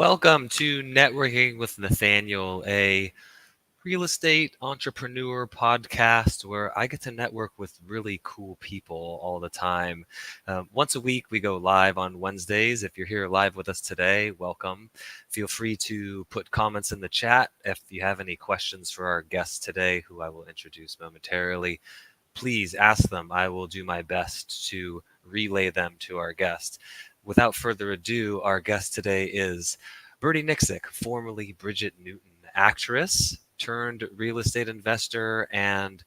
Welcome to Networking with Nathaniel, a real estate entrepreneur podcast where I get to network with really cool people all the time. Once a week, we go live on Wednesdays. If you're here live with us today, welcome. Feel free to put comments in the chat. If you have any questions for our guest today, who I will introduce momentarily, please ask them. I will do my best to relay them to our guest. Without further ado, our guest today is Birdie Nicksic, formerly Bridget Newton, actress turned real estate investor and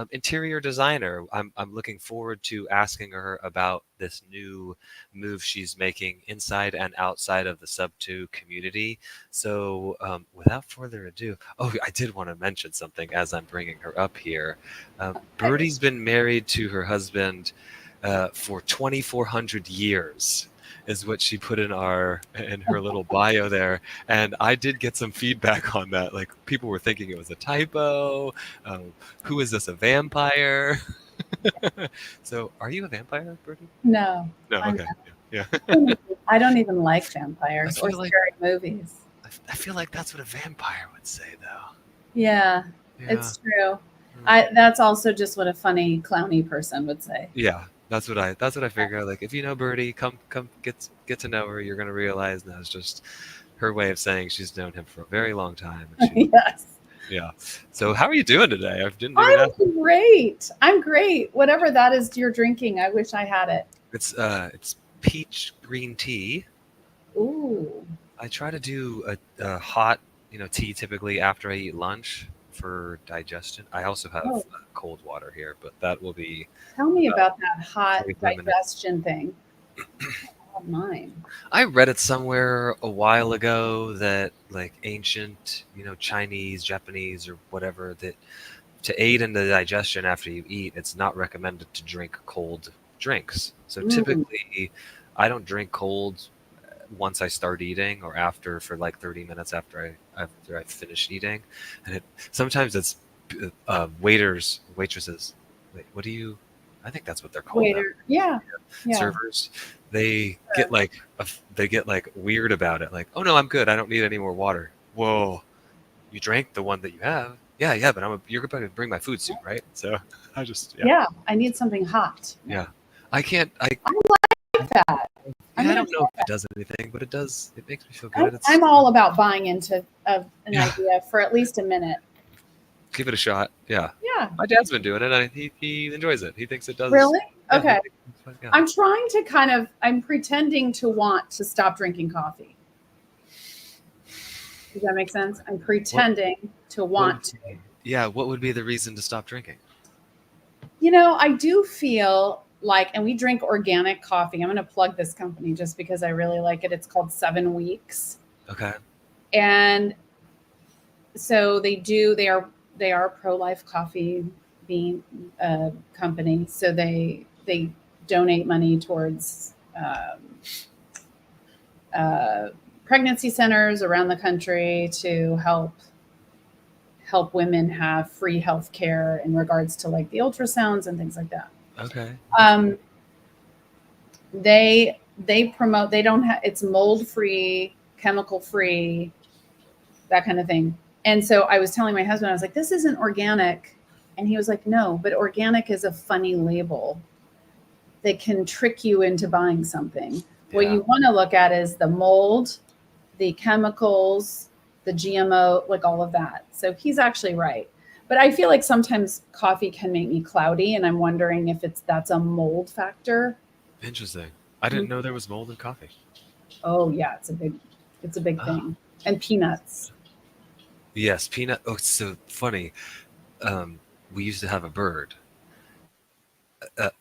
interior designer. I'm looking forward to asking her about this new move she's making inside and outside of the Sub2 community. So without further ado, I did want to mention something as I'm bringing her up here. Birdie's been married to her husband for 2,400 years. Is what she put in her little bio there, and I did get some feedback on that. Like, people were thinking it was a typo. Who is this, a vampire? So, are you a vampire, Birdie? No. No. I'm Okay. not. Yeah. I don't even like vampires or like- scary movies. I feel like that's what a vampire would say, though. Yeah, Yeah. it's true. That's also just what a funny clowny person would say. Yeah. That's what I figure. Like, if you know Birdie, come get to know her. You're gonna realize that's just her way of saying she's known him for a very long time. And Yes. yeah. So how are you doing today? I didn't even ask. I'm great. I'm great. Whatever that is you're drinking, I wish I had it. It's peach green tea. Ooh. I try to do a hot, tea typically after I eat lunch for digestion. I also have cold water here, but that will be. Tell me about that hot 45 minutes. digestion thing. Oh, mine. I read it somewhere a while ago that, like, ancient, Chinese, Japanese, or whatever, that to aid in the digestion after you eat, it's not recommended to drink cold drinks. So typically, I don't drink cold once I start eating or after, for like 30 minutes after I finish eating. And sometimes it's waitresses. Wait, what do you? I think that's what they're called. Waiter. Yeah. Servers. They get like weird about it. Like, oh no, I'm good. I don't need any more water. Whoa, you drank the one that you have. Yeah, but you're about to bring my food soon, right? So I just I need something hot. Yeah, I can't. I like that. I don't know if it does anything, but it does. It makes me feel good. I'm all about buying into an idea for at least a minute. Give it a shot. Yeah. Yeah. My dad's been doing it, and he enjoys it. He thinks it does. Really? Okay. Yeah. I'm trying to I'm pretending to want to stop drinking coffee. Does that make sense? I'm pretending to want to. Yeah. What would be the reason to stop drinking? I do feel like, and we drink organic coffee. I'm going to plug this company just because I really like it. It's called 7 Weeks. Okay. And so they are a pro-life coffee bean company. So they donate money towards pregnancy centers around the country to help women have free health care in regards to like the ultrasounds and things like that. Okay. They promote, it's mold free, chemical free, that kind of thing. And so I was telling my husband, I was like, this isn't organic. And he was like, no, but organic is a funny label that can trick you into buying something. Yeah. What you want to look at is the mold, the chemicals, the GMO, like all of that. So he's actually right. But I feel like sometimes coffee can make me cloudy, and I'm wondering if that's a mold factor. Interesting. I didn't know there was mold in coffee. Oh yeah, it's a big thing. And peanuts. Yes, peanut. Oh, it's so funny. We used to have a bird. I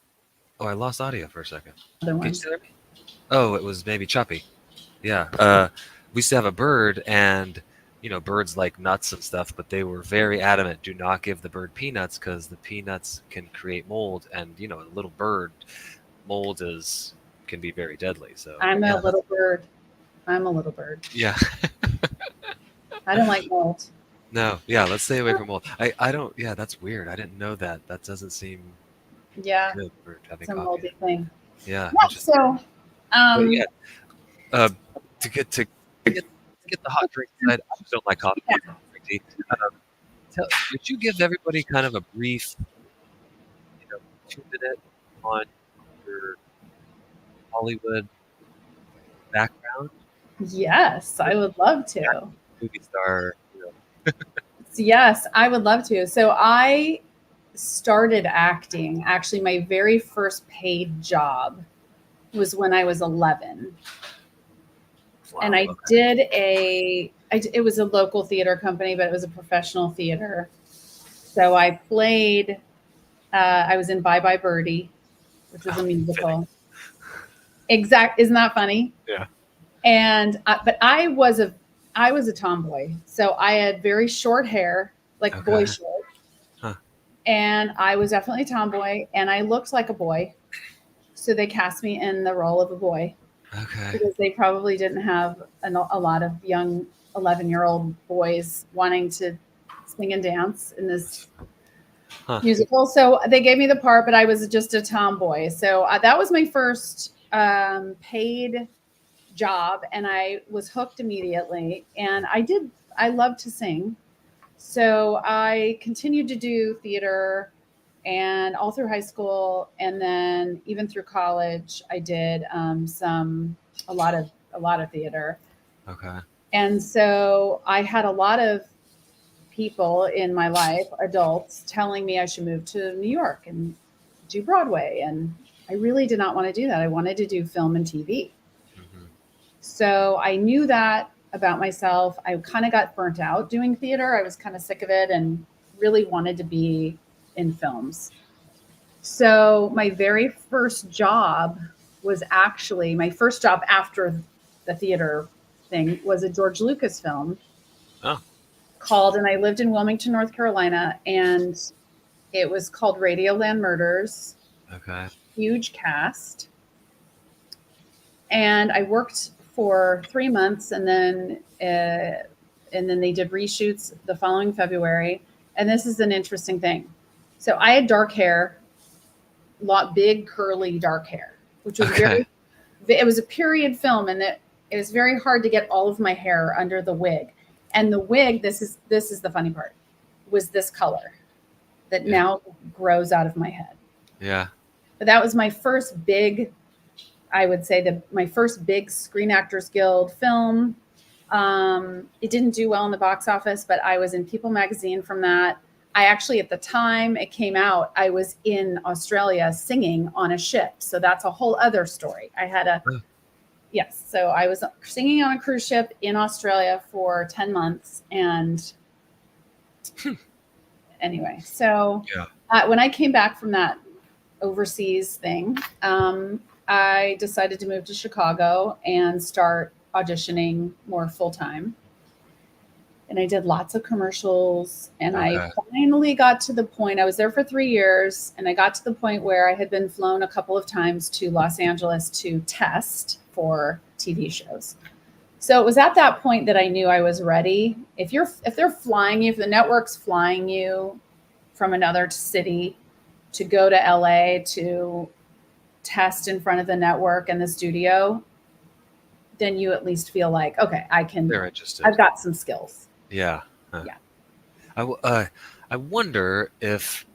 lost audio for a second. Can you still hear me? Oh, it was maybe choppy. Yeah. We used to have a bird, and birds like nuts and stuff, but they were very adamant, do not give the bird peanuts because the peanuts can create mold, and a little bird, mold can be very deadly. So I'm a little bird. Yeah. I don't like mold. No, yeah, let's stay away from mold. I don't. Yeah, that's weird. I didn't know that. That doesn't seem good for having it's a coffee. moldy thing. Yeah. So to get get the hot drink side. I just don't like coffee. Yeah. Tea. Would you give everybody kind of a brief, 2 minute on your Hollywood background? Yes, I would love to. Movie star. Yes, I would love to. So I started acting. Actually, my very first paid job was when I was 11. Wow, And I okay. did it was a local theater company, but it was a professional theater. So I played, I was in Bye Bye Birdie, which was a musical. Isn't that funny? Yeah. And but I was a tomboy, so I had very short hair, like boy short, and I was definitely a tomboy, and I looked like a boy, so they cast me in the role of a boy. Okay. Because they probably didn't have a lot of young 11-year-old boys wanting to sing and dance in this musical. So they gave me the part, but I was just a tomboy. So that was my first paid job, and I was hooked immediately. And I love to sing. So I continued to do theater, and all through high school, and then even through college, I did a lot of theater. Okay. And so I had a lot of people in my life, adults, telling me I should move to New York and do Broadway, and I really did not want to do that. I wanted to do film and TV. Mm-hmm. So I knew that about myself. I kind of got burnt out doing theater. I was kind of sick of it and really wanted to be in films. So my very first job was actually my first job after the theater thing was a George Lucas film called, and I lived in Wilmington, North Carolina, and it was called Radioland Murders. Okay. Huge cast. And I worked for 3 months, and then they did reshoots the following February. And this is an interesting thing. So I had dark hair, big curly dark hair, which was it was a period film, and it was very hard to get all of my hair under the wig. And the wig, this is the funny part, was this color that now grows out of my head. Yeah. But that was my first big, I would say my first big Screen Actors Guild film. It didn't do well in the box office, but I was in People magazine from that. I actually, at the time it came out, I was in Australia singing on a ship. So that's a whole other story. Yes. So I was singing on a cruise ship in Australia for 10 months. And anyway, so when I came back from that overseas thing, I decided to move to Chicago and start auditioning more full time. And I did lots of commercials, and I finally got to the point, I was there for 3 years, and I got to the point where I had been flown a couple of times to Los Angeles to test for TV shows. So it was at that point that I knew I was ready. If they're flying you, if the network's flying you from another city to go to LA to test in front of the network and the studio, then you at least feel like, okay, They're interested. I've got some skills. Yeah. I wonder if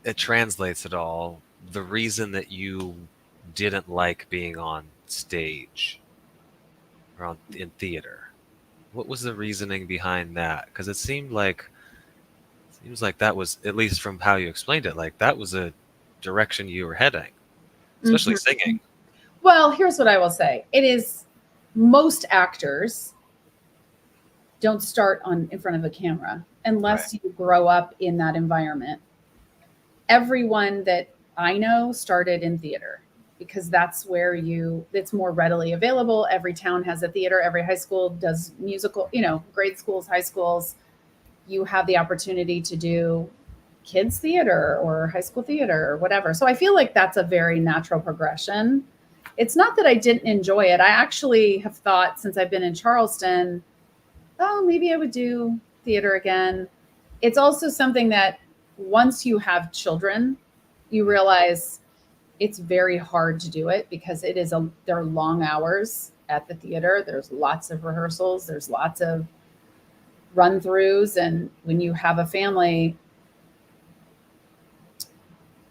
it translates at all, the reason that you didn't like being on stage or in theater. What was the reasoning behind that? Because it seems like that was, at least from how you explained it, like that was a direction you were heading, especially singing. Well, here's what I will say. It is, most actors don't start in front of a camera unless you grow up in that environment. Everyone that I know started in theater because that's where it's more readily available. Every town has a theater. Every high school does musical, grade schools, high schools. You have the opportunity to do kids theater or high school theater or whatever. So I feel like that's a very natural progression. It's not that I didn't enjoy it. I actually have thought, since I've been in Charleston, oh, maybe I would do theater again. It's also something that once you have children, you realize it's very hard to do it because there are long hours at the theater. There's lots of rehearsals. There's lots of run throughs. And when you have a family,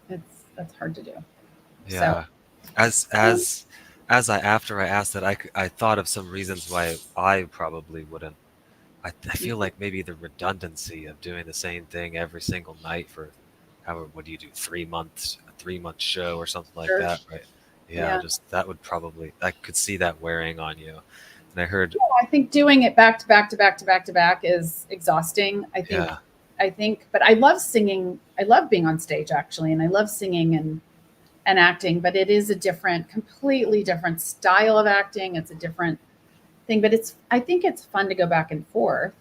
that's hard to do. So, Yeah. As I after I asked that, I thought of some reasons why I probably wouldn't. I feel like maybe the redundancy of doing the same thing every single night for however, what do you do, 3 months, a 3 month show or something like sure. that, right? Yeah, Yeah. just that would probably, I could see that wearing on you. And I heard, I think doing it back to back to back to back to back is exhausting. yeah, But I love singing. I love being on stage actually, and I love singing and acting, but it is a different, completely different style of acting. It's a different thing, but I think it's fun to go back and forth.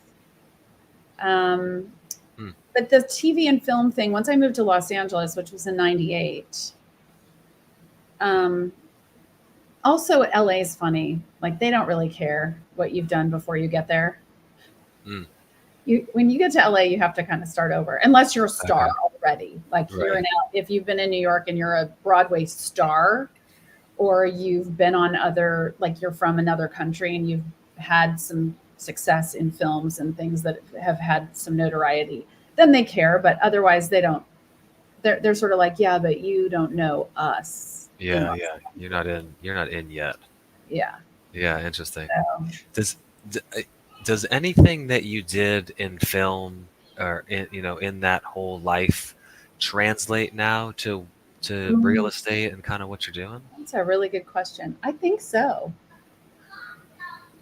Um, hmm, but the TV and film thing, once I moved to Los Angeles, which was in 98, also LA is funny. Like they don't really care what you've done before you get there. hmm, When you get to LA, you have to kind of start over, unless you're a star okay, already. Like here right, and out, if you've been in New York and you're a Broadway star, or you've been on other, like you're from another country and you've had some success in films and things that have had some notoriety, then they care. But otherwise, they don't. They're sort of like, yeah, but you don't know us. yeah, yeah. You're not in yet. Yeah. Yeah, interesting. So, Does d- uh, does anything that you did in film or in that whole life translate now to real mm, estate and kind of what you're doing? that's a really good question. I think so.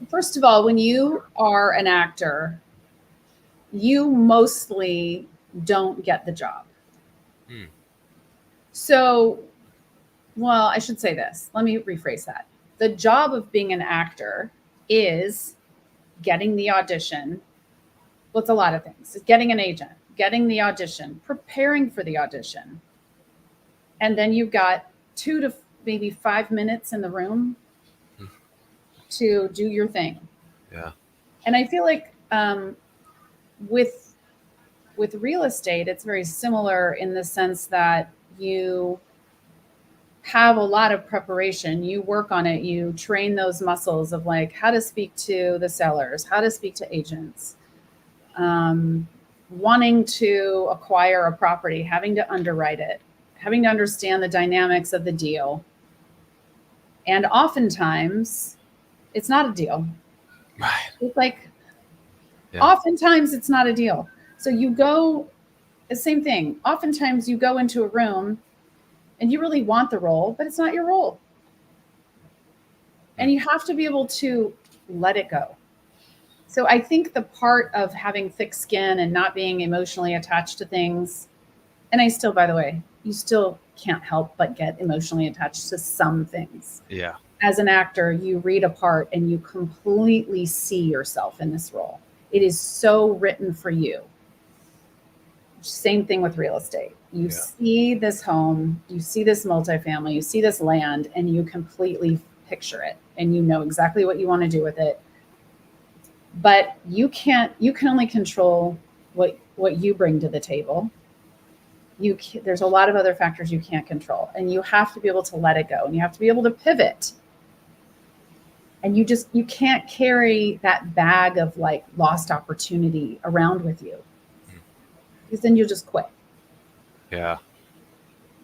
First of all, when you are an actor, you mostly don't get the job. Hmm. So, well, I should say this. Let me rephrase that. The job of being an actor is getting the audition. Well, it's a lot of things. It's getting an agent, getting the audition, preparing for the audition. And then you've got 2 to maybe 5 minutes in the room Hmm. to do your thing. Yeah. And I feel like with with real estate, it's very similar in the sense that you have a lot of preparation. You work on it. You train those muscles of like how to speak to the sellers, how to speak to agents, um, wanting to acquire a property, having to underwrite it, having to understand the dynamics of the deal. And oftentimes, it's not a deal. Right. It's like, Yeah. oftentimes, it's not a deal. So you go, the same thing. Oftentimes, you go into a room and you really want the role, but it's not your role. Hmm. And you have to be able to let it go. So I think the part of having thick skin and not being emotionally attached to things, and I still, by the way, you still can't help but get emotionally attached to some things. Yeah. As an actor, you read a part and you completely see yourself in this role. It is so written for you. Same thing with real estate. You Yeah. see this home, you see this multifamily, you see this land, and you completely picture it and you know exactly what you want to do with it. But you can only control what you bring to the table. There's a lot of other factors you can't control, and you have to be able to let it go, and you have to be able to pivot. And you can't carry that bag of like lost opportunity around with you, Hmm. because then you'll just quit. Yeah.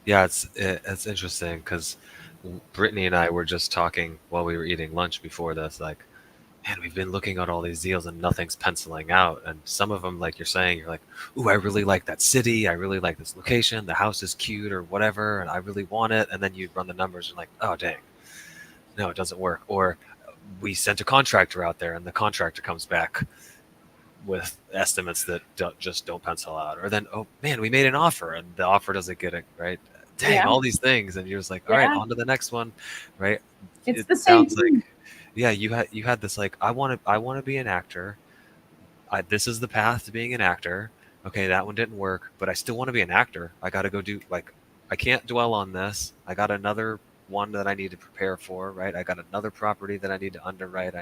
Yeah. It's interesting because Brittany and I were just talking while we were eating lunch before this, like, man, we've been looking at all these deals and nothing's penciling out. And some of them, like you're saying, you're like, ooh, I really like that city. I really like this location. The house is cute or whatever. And I really want it. And then you run the numbers and like, oh, dang, no, it doesn't work. Or we sent a contractor out there and the contractor comes back with estimates that just don't pencil out. Or then, oh, man, we made an offer and the offer doesn't get it, right? Dang, Yeah, all these things. And you're just like, all right, yeah, on to the next one, right? it's It the same sounds like, thing. yeah, you had this like I want to be an actor. This is the path to being an actor. Okay, that one didn't work, but I still want to be an actor. I got to go do like I can't dwell on this. I got another one that I need to prepare for, right? I got another property that I need to underwrite.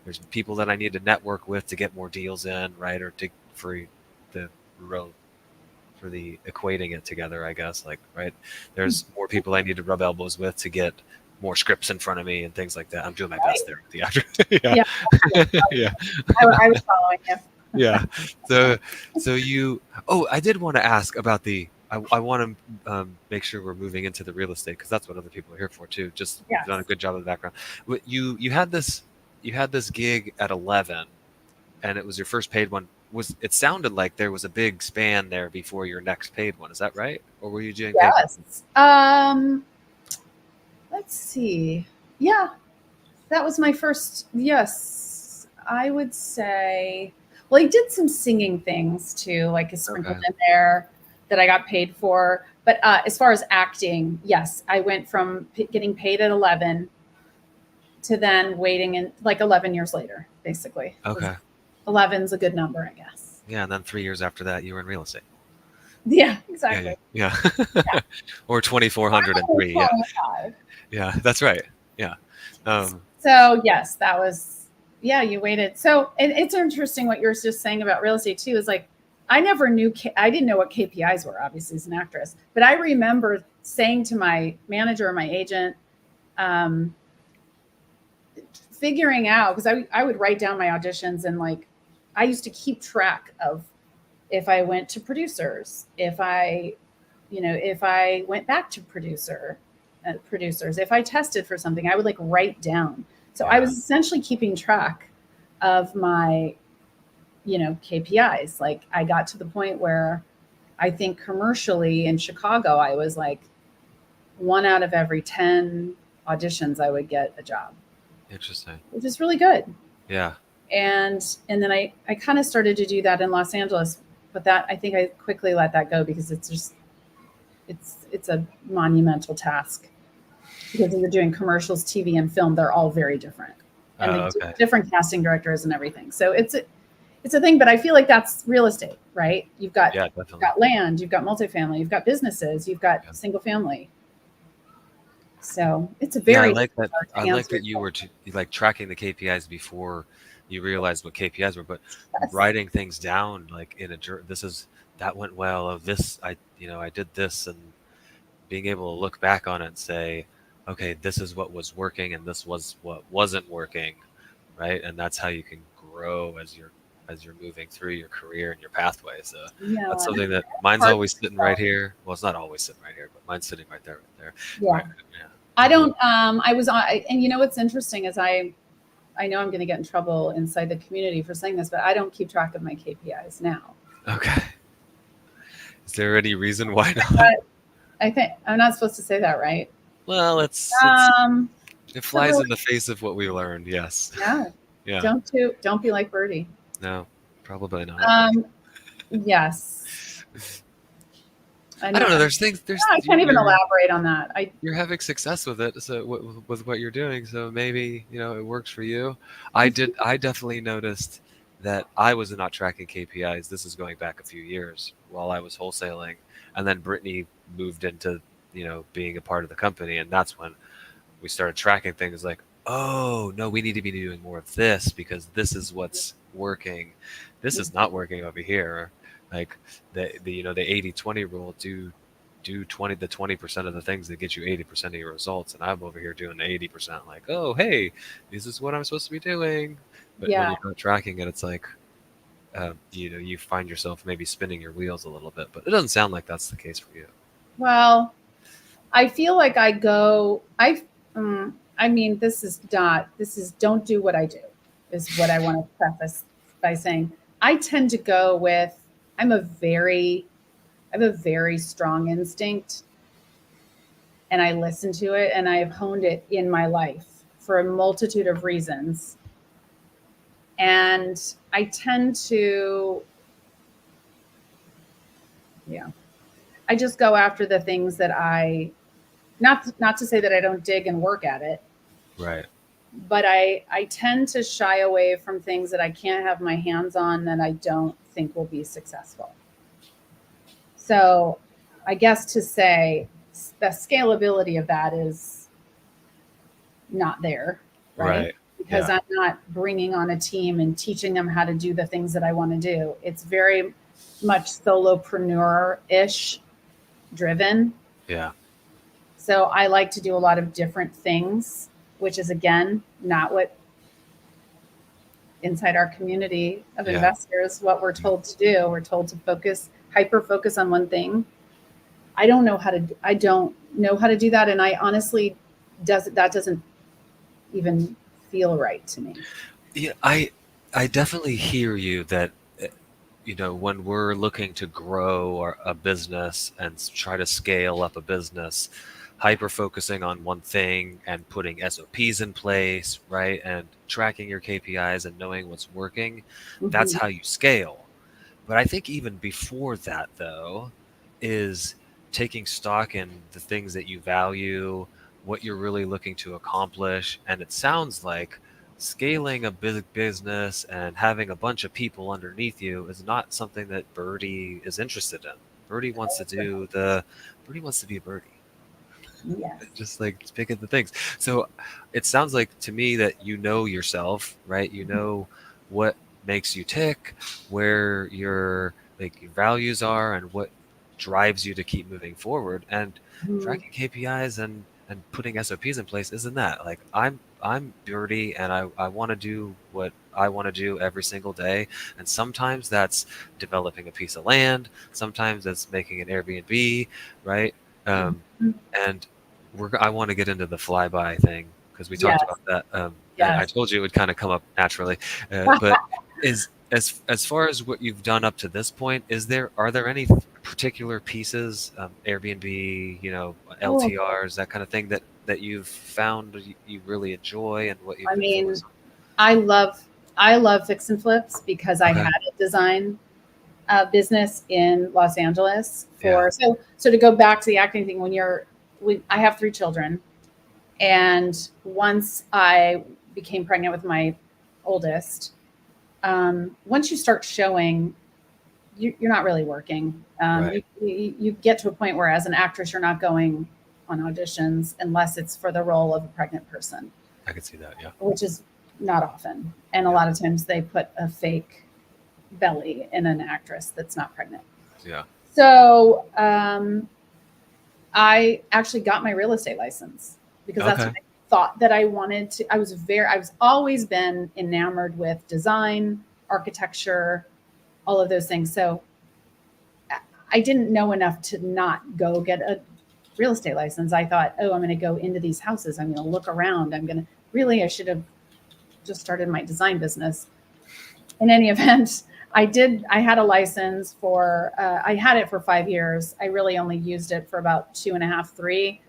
There's people that I need to network with to get more deals in, right? Or to for the road for the equating it together, I guess, like, right? There's more people I need to rub elbows with to get more scripts in front of me and things like that. I'm doing my Right. best there. The actor. Yeah. Yeah. Yeah. I was following you. Yeah. So you, oh, I did want to ask about I want to make sure we're moving into the real estate because that's what other people are here for too. Just you've done a Yes. good job in the background. You had this gig at 11 and it was your first paid one. It sounded like there was a big span there before your next paid one. Is that right? Or were you doing paid ones? Yes. Let's see. Yeah, that was my first. Yes, I would say. Well, I did some singing things too, like sprinkled Okay. in there that I got paid for. But as far as acting, yes, I went from getting paid at 11 to then waiting in like 11 years later, basically. Okay. 11's a good number, I guess. Yeah, and then 3 years after that, you were in real estate. Yeah, Yeah, exactly. yeah. Yeah. Or 2,403. Yeah, yeah, that's right. Yeah. So yes, that was, yeah, you waited. So it's interesting what you're just saying about real estate too, is like, I never knew, I didn't know what KPIs were, obviously, as an actress, but I remember saying to my manager or my agent, figuring out, because I would write down my auditions and like, I used to keep track of if I went to producers, if I went back to producers, if I tested for something, I would like write down. So I was essentially keeping track of my, KPIs. Like I got to the point where I think commercially in Chicago, I was like 1 out of every 10 auditions, I would get a job. Interesting. Which is really good. Yeah. And then I kind of started to do that in Los Angeles, but that I think I quickly let that go because it's a monumental task because you're doing commercials, TV, and film. They're all very different, and different casting directors and everything. So it's a thing. But I feel like that's real estate, right? You've got land, you've got multifamily, you've got businesses, you've got single family. So it's a very I like that. I like that you were like tracking the KPIs before you realized what KPIs were, but writing things down like in that went well. Of this, I did this, and being able to look back on it and say, okay, this is what was working, and this was what wasn't working, right? And that's how you can grow as you're moving through your career and your pathway. So that's something that mine's always sitting right here. Well, it's not always sitting right here, but mine's sitting right there. Yeah. Right, yeah. I don't. I was on, and what's interesting is I know I'm going to get in trouble inside the community for saying this, but I don't keep track of my KPIs now. Okay. Is there any reason why not? But I think I'm not supposed to say that, right? Well, it flies in the face of what we learned. Yes. Yeah. Yeah. Don't be like Birdie. No, probably not. Yes. I don't know. There's things. I can't even elaborate on that. You're having success with it, so with what you're doing. So maybe it works for you. I definitely noticed that I was not tracking KPIs. This is going back a few years while I was wholesaling, and then Brittany moved into being a part of the company, and that's when we started tracking things. Like, oh no, we need to be doing more of this because this is what's working. This is not working over here. Like the 80-20 rule, do 20% of the things that get you 80% of your results, and I'm over here doing 80%. Like, oh hey, this is what I'm supposed to be doing. But when you're not tracking it, it's like you find yourself maybe spinning your wheels a little bit. But it doesn't sound like that's the case for you. Well, I feel like I go. This is don't do what I do is what I want to preface by saying. I tend to go with. I have a very strong instinct, and I listen to it, and I have honed it in my life for a multitude of reasons. And I tend to, I just go after the things that not to say that I don't dig and work at it. Right. But I tend to shy away from things that I can't have my hands on that I don't think will be successful. So I guess to say the scalability of that is not there, right? Because I'm not bringing on a team and teaching them how to do the things that I want to do. It's very much solopreneur-ish driven. Yeah. So I like to do a lot of different things, which is, again, not what inside our community of Yeah. investors, what we're told to do. We're told to hyper focus on one thing. I don't know how to do that. And I honestly that doesn't even feel right to me. Yeah, I definitely hear you that when we're looking to grow a business and try to scale up a business, hyper focusing on one thing and putting SOPs in place, right? And tracking your KPIs and knowing what's working, that's Mm-hmm. how you scale. But I think even before that, though, is taking stock in the things that you value, what you're really looking to accomplish. And it sounds like scaling a big business and having a bunch of people underneath you is not something that Birdie is interested in. Birdie wants to Birdie wants to be a birdie. Yes. Just like pick at the things. So it sounds like to me that you know yourself, right? You know what makes you tick, where your your values are, and what drives you to keep moving forward. And Mm-hmm. tracking KPIs and putting SOPs in place isn't that. Like I'm Birdie and I want to do what I want to do every single day. And sometimes that's developing a piece of land, sometimes that's making an Airbnb, right? Um, and I want to get into the flyby thing because we talked Yes. about that, and I Yes. told you it would kind of come up naturally. But is as far as what you've done up to this point, are there any particular pieces, Airbnb, Oh, LTRs, that kind of thing that you've found you really enjoy and what you've I been mean, focused on? I love I love fix and flips because I Okay. had a design business in Los Angeles Yeah. so to go back to the acting thing, I have 3 children, and once I became pregnant with my oldest, once you start showing, you're not really working. Right. You get to a point where, as an actress, you're not going on auditions unless it's for the role of a pregnant person, I can see that. Yeah. which is not often. And a Yeah. lot of times they put a fake belly in an actress that's not pregnant. Yeah. So I actually got my real estate license because that's Okay. what I thought that I wanted to. I was always been enamored with design, architecture, all of those things. So I didn't know enough to not go get a real estate license. I thought, oh, I'm going to go into these houses. I'm going to look around. I should have just started my design business. In any event, I had a license I had it for 5 years. I really only used it for about 2.5, 3.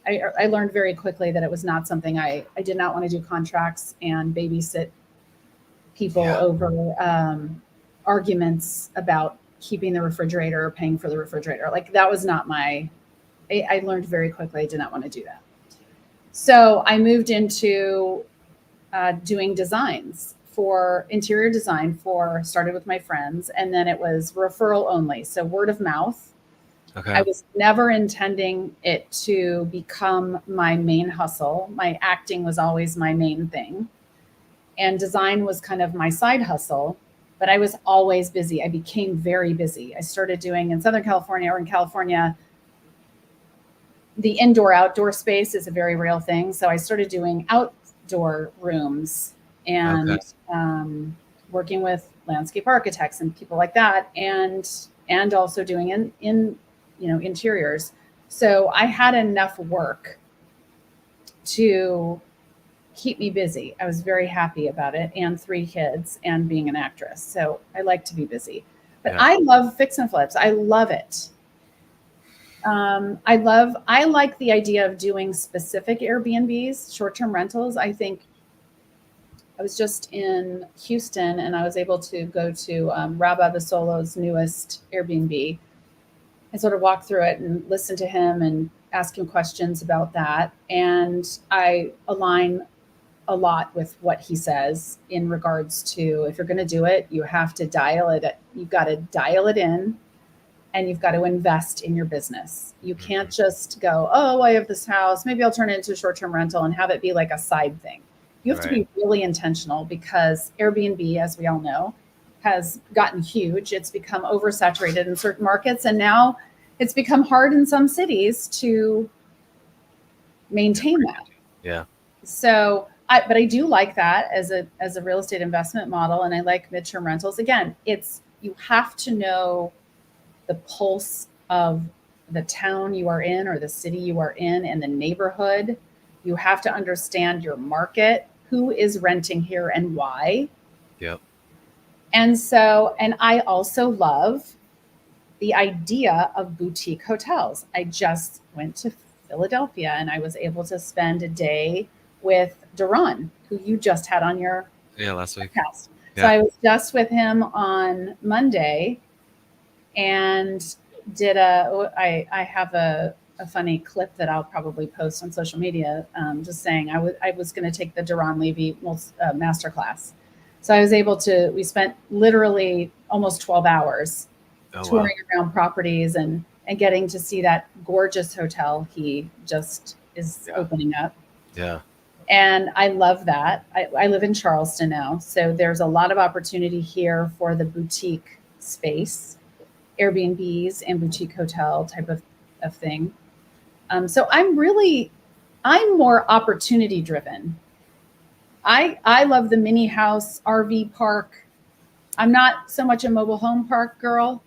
I learned very quickly that it was not something I did not want to do contracts and babysit people Yeah. over arguments about keeping the refrigerator or paying for the refrigerator. Like, that was not I learned very quickly I did not want to do that. So I moved into doing designs for interior design started with my friends, and then it was referral only. So word of mouth. I Okay. was never intending it to become my main hustle. My acting was always my main thing, and design was kind of my side hustle, but I was always busy. I became very busy. I started doing in Southern California, or in California, the indoor outdoor space is a very real thing. So I started doing outdoor rooms Okay. and working with landscape architects and people like that, and also doing in interiors. So I had enough work to keep me busy. I was very happy about it, and 3 kids and being an actress. So I like to be busy. But Yeah. I love fix and flips. I love it. I like the idea of doing specific Airbnbs, short-term rentals. I think I was just in Houston and I was able to go to Rabbi Basolo's newest Airbnb and sort of walk through it and listen to him and ask him questions about that. And I align a lot with what he says in regards to, if you're going to do it, you have to dial it. You've got to dial it in, and you've got to invest in your business. You can't just go, oh, I have this house, maybe I'll turn it into a short-term rental and have it be like a side thing. You have to Right. be really intentional, because Airbnb, as we all know, has gotten huge. It's become oversaturated in certain markets, and now it's become hard in some cities to maintain that. Yeah. So, but I do like that as a real estate investment model, and I like midterm rentals. Again, you have to know the pulse of the town you are in or the city you are in and the neighborhood. You have to understand your market, who is renting here and why. Yep. And so, and I also love the idea of boutique hotels. I just went to Philadelphia and I was able to spend a day with Duran, who you just had on your last week. podcast. Yeah. So I was just with him on Monday and I have a funny clip that I'll probably post on social media, just saying I was going to take the Duran Levy masterclass. So I was able to, we spent literally almost 12 hours touring around properties and getting to see that gorgeous hotel he just is opening up. Yeah. And I love that. I live in Charleston now. So there's a lot of opportunity here for the boutique space, Airbnbs and boutique hotel type of thing. So I'm more opportunity driven. I love the mini house RV park. I'm not so much a mobile home park girl.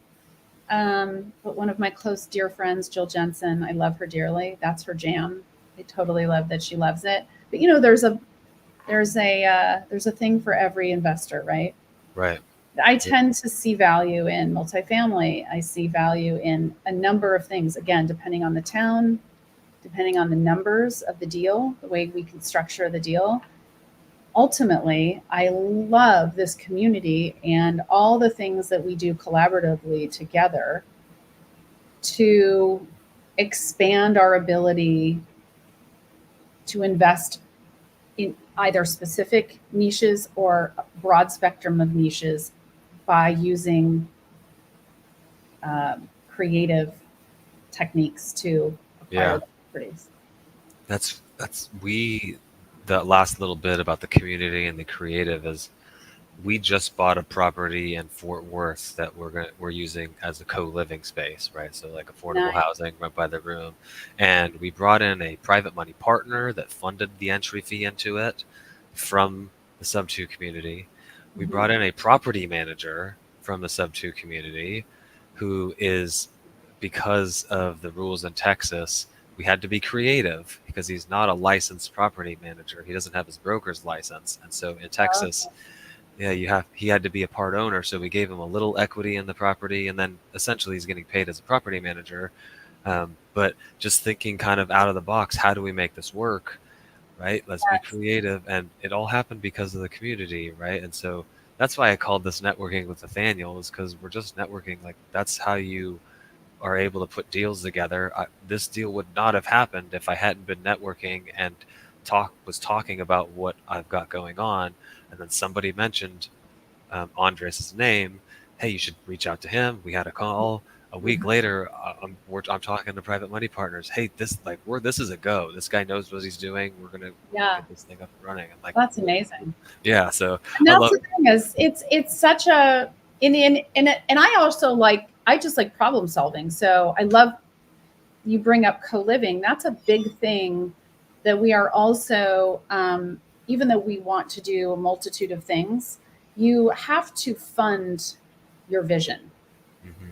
But one of my close dear friends, Jill Jensen, I love her dearly. That's her jam. I totally love that she loves it. But there's a thing for every investor, right? Right. I tend to see value in multifamily. I see value in a number of things. Again, depending on the town, depending on the numbers of the deal, the way we can structure the deal. Ultimately, I love this community and all the things that we do collaboratively together to expand our ability to invest in either specific niches or a broad spectrum of niches by using creative techniques to acquire properties. The last little bit about the community and the creative is we just bought a property in Fort Worth that we're using as a co-living space, right? So like affordable housing right by the room. And we brought in a private money partner that funded the entry fee into it from the sub 2 community. We brought in a property manager from the sub 2 community who is, because of the rules in Texas, we had to be creative because he's not a licensed property manager. He doesn't have his broker's license. And so in Texas, he had to be a part owner. So we gave him a little equity in the property, and then essentially he's getting paid as a property manager. But just thinking kind of out of the box, how do we make this work? Right? Let's be creative. And it all happened because of the community, right? And so that's why I called this networking with Nathaniel, is because we're just networking. Like, that's how you are able to put deals together. This deal would not have happened if I hadn't been networking and was talking about what I've got going on. And then somebody mentioned Andres' name. Hey, you should reach out to him. We had a call. A week later, I'm talking to private money partners. Hey, this is a go. This guy knows what he's doing. We're gonna get this thing up and running. I'm like, that's amazing. Yeah. So and that's the thing is, it's such a and I just like problem solving. So I love you bring up co-living. That's a big thing that we are also, even though we want to do a multitude of things, you have to fund your vision,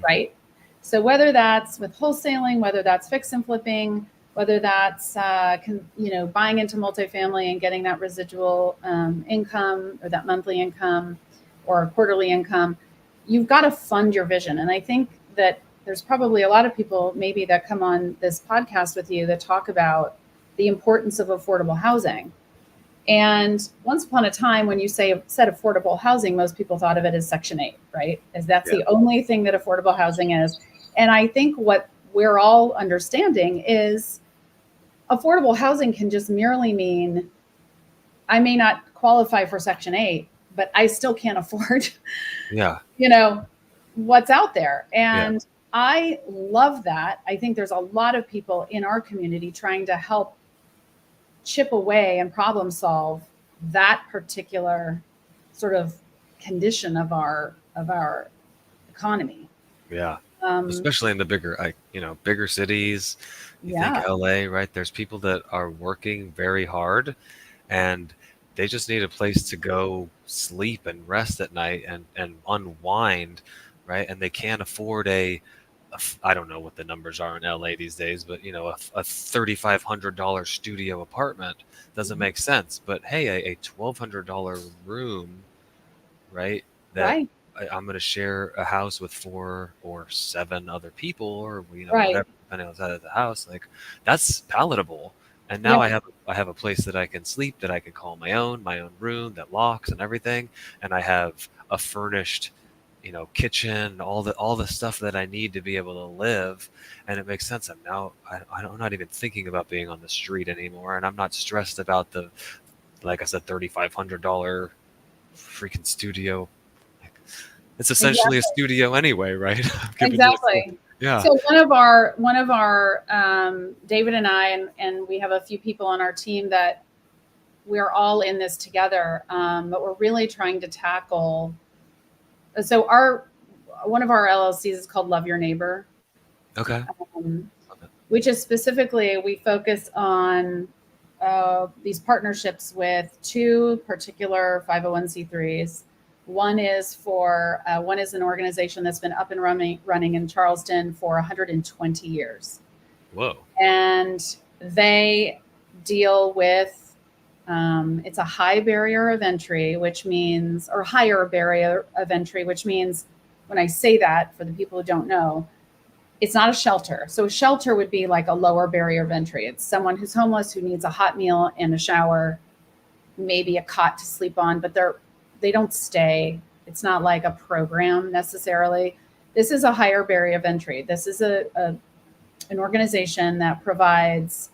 right? So whether that's with wholesaling, whether that's fix and flipping, whether that's buying into multifamily and getting that residual income or that monthly income or quarterly income, you've got to fund your vision. And I think that there's probably a lot of people maybe that come on this podcast with you that talk about the importance of affordable housing. And once upon a time, when you said affordable housing, most people thought of it as Section 8, right? As that's the only thing that affordable housing is. And I think what we're all understanding is affordable housing can just merely mean I may not qualify for Section 8, but I still can't afford, what's out there. And I love that. I think there's a lot of people in our community trying to help chip away and problem solve that particular sort of condition of our economy. Yeah. Especially in the bigger cities. You think Yeah, LA, right? There's people that are working very hard and they just need a place to go sleep and rest at night and unwind, right? And they can't afford I don't know what the numbers are in LA these days, but a $3,500 studio apartment doesn't make sense. But hey, a $1,200 room, right? That right, I'm going to share a house with 4 or 7 other people, or right. whatever, depending on the size of the house. Like that's palatable. And now Yeah, I have a place that I can sleep, that I can call my own room that locks and everything, and I have a furnished, kitchen, all the stuff that I need to be able to live, and it makes sense. I'm not even thinking about being on the street anymore, and I'm not stressed about like I said, $3,500 freaking studio. Like, it's essentially a exactly. studio anyway, right? I'm giving you Exactly. yeah. So one of our David and I and we have a few people on our team that we're all in this together, but we're really trying to tackle. So our one of our LLCs is called Love Your Neighbor, Okay. um, Love it. which is specifically we focus on these partnerships with two particular 501c3s. One is an organization that's been up and running in Charleston for 120 years, Whoa. and they deal with it's a high barrier of entry, which means, or higher barrier of entry, which means, when I say that for the people who don't know, it's not a shelter. So a shelter would be like a lower barrier of entry. It's someone who's homeless who needs a hot meal and a shower, maybe a cot to sleep on, but they don't stay. It's not like a program necessarily. This is a higher barrier of entry. This is an organization that provides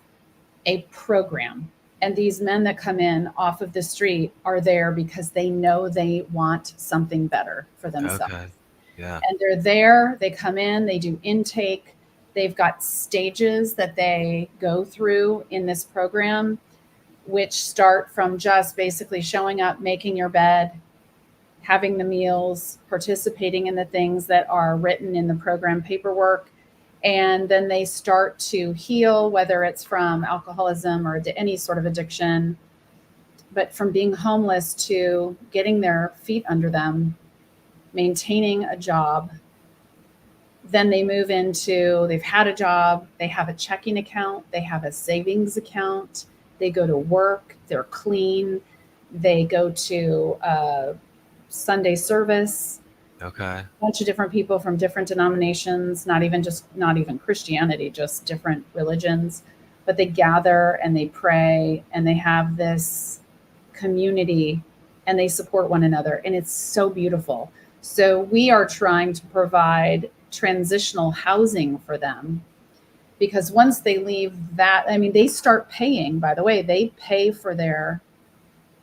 a program. And these men that come in off of the street are there because they know they want something better for themselves. Okay. Yeah. And they're there, they come in, they do intake. They've got stages that they go through in this program, which start from just basically showing up, making your bed, having the meals, participating in the things that are written in the program paperwork. And then they start to heal, whether it's from alcoholism or any sort of addiction, but from being homeless to getting their feet under them, maintaining a job. Then they move into, they've had a job, they have a checking account, they have a savings account, they go to work, they're clean, they go to Sunday service, Okay. a bunch of different people from different denominations, not even Christianity, just different religions. But they gather and they pray and they have this community and they support one another. And it's so beautiful. So we are trying to provide transitional housing for them, because once they leave that, I mean, they start paying, by the way, they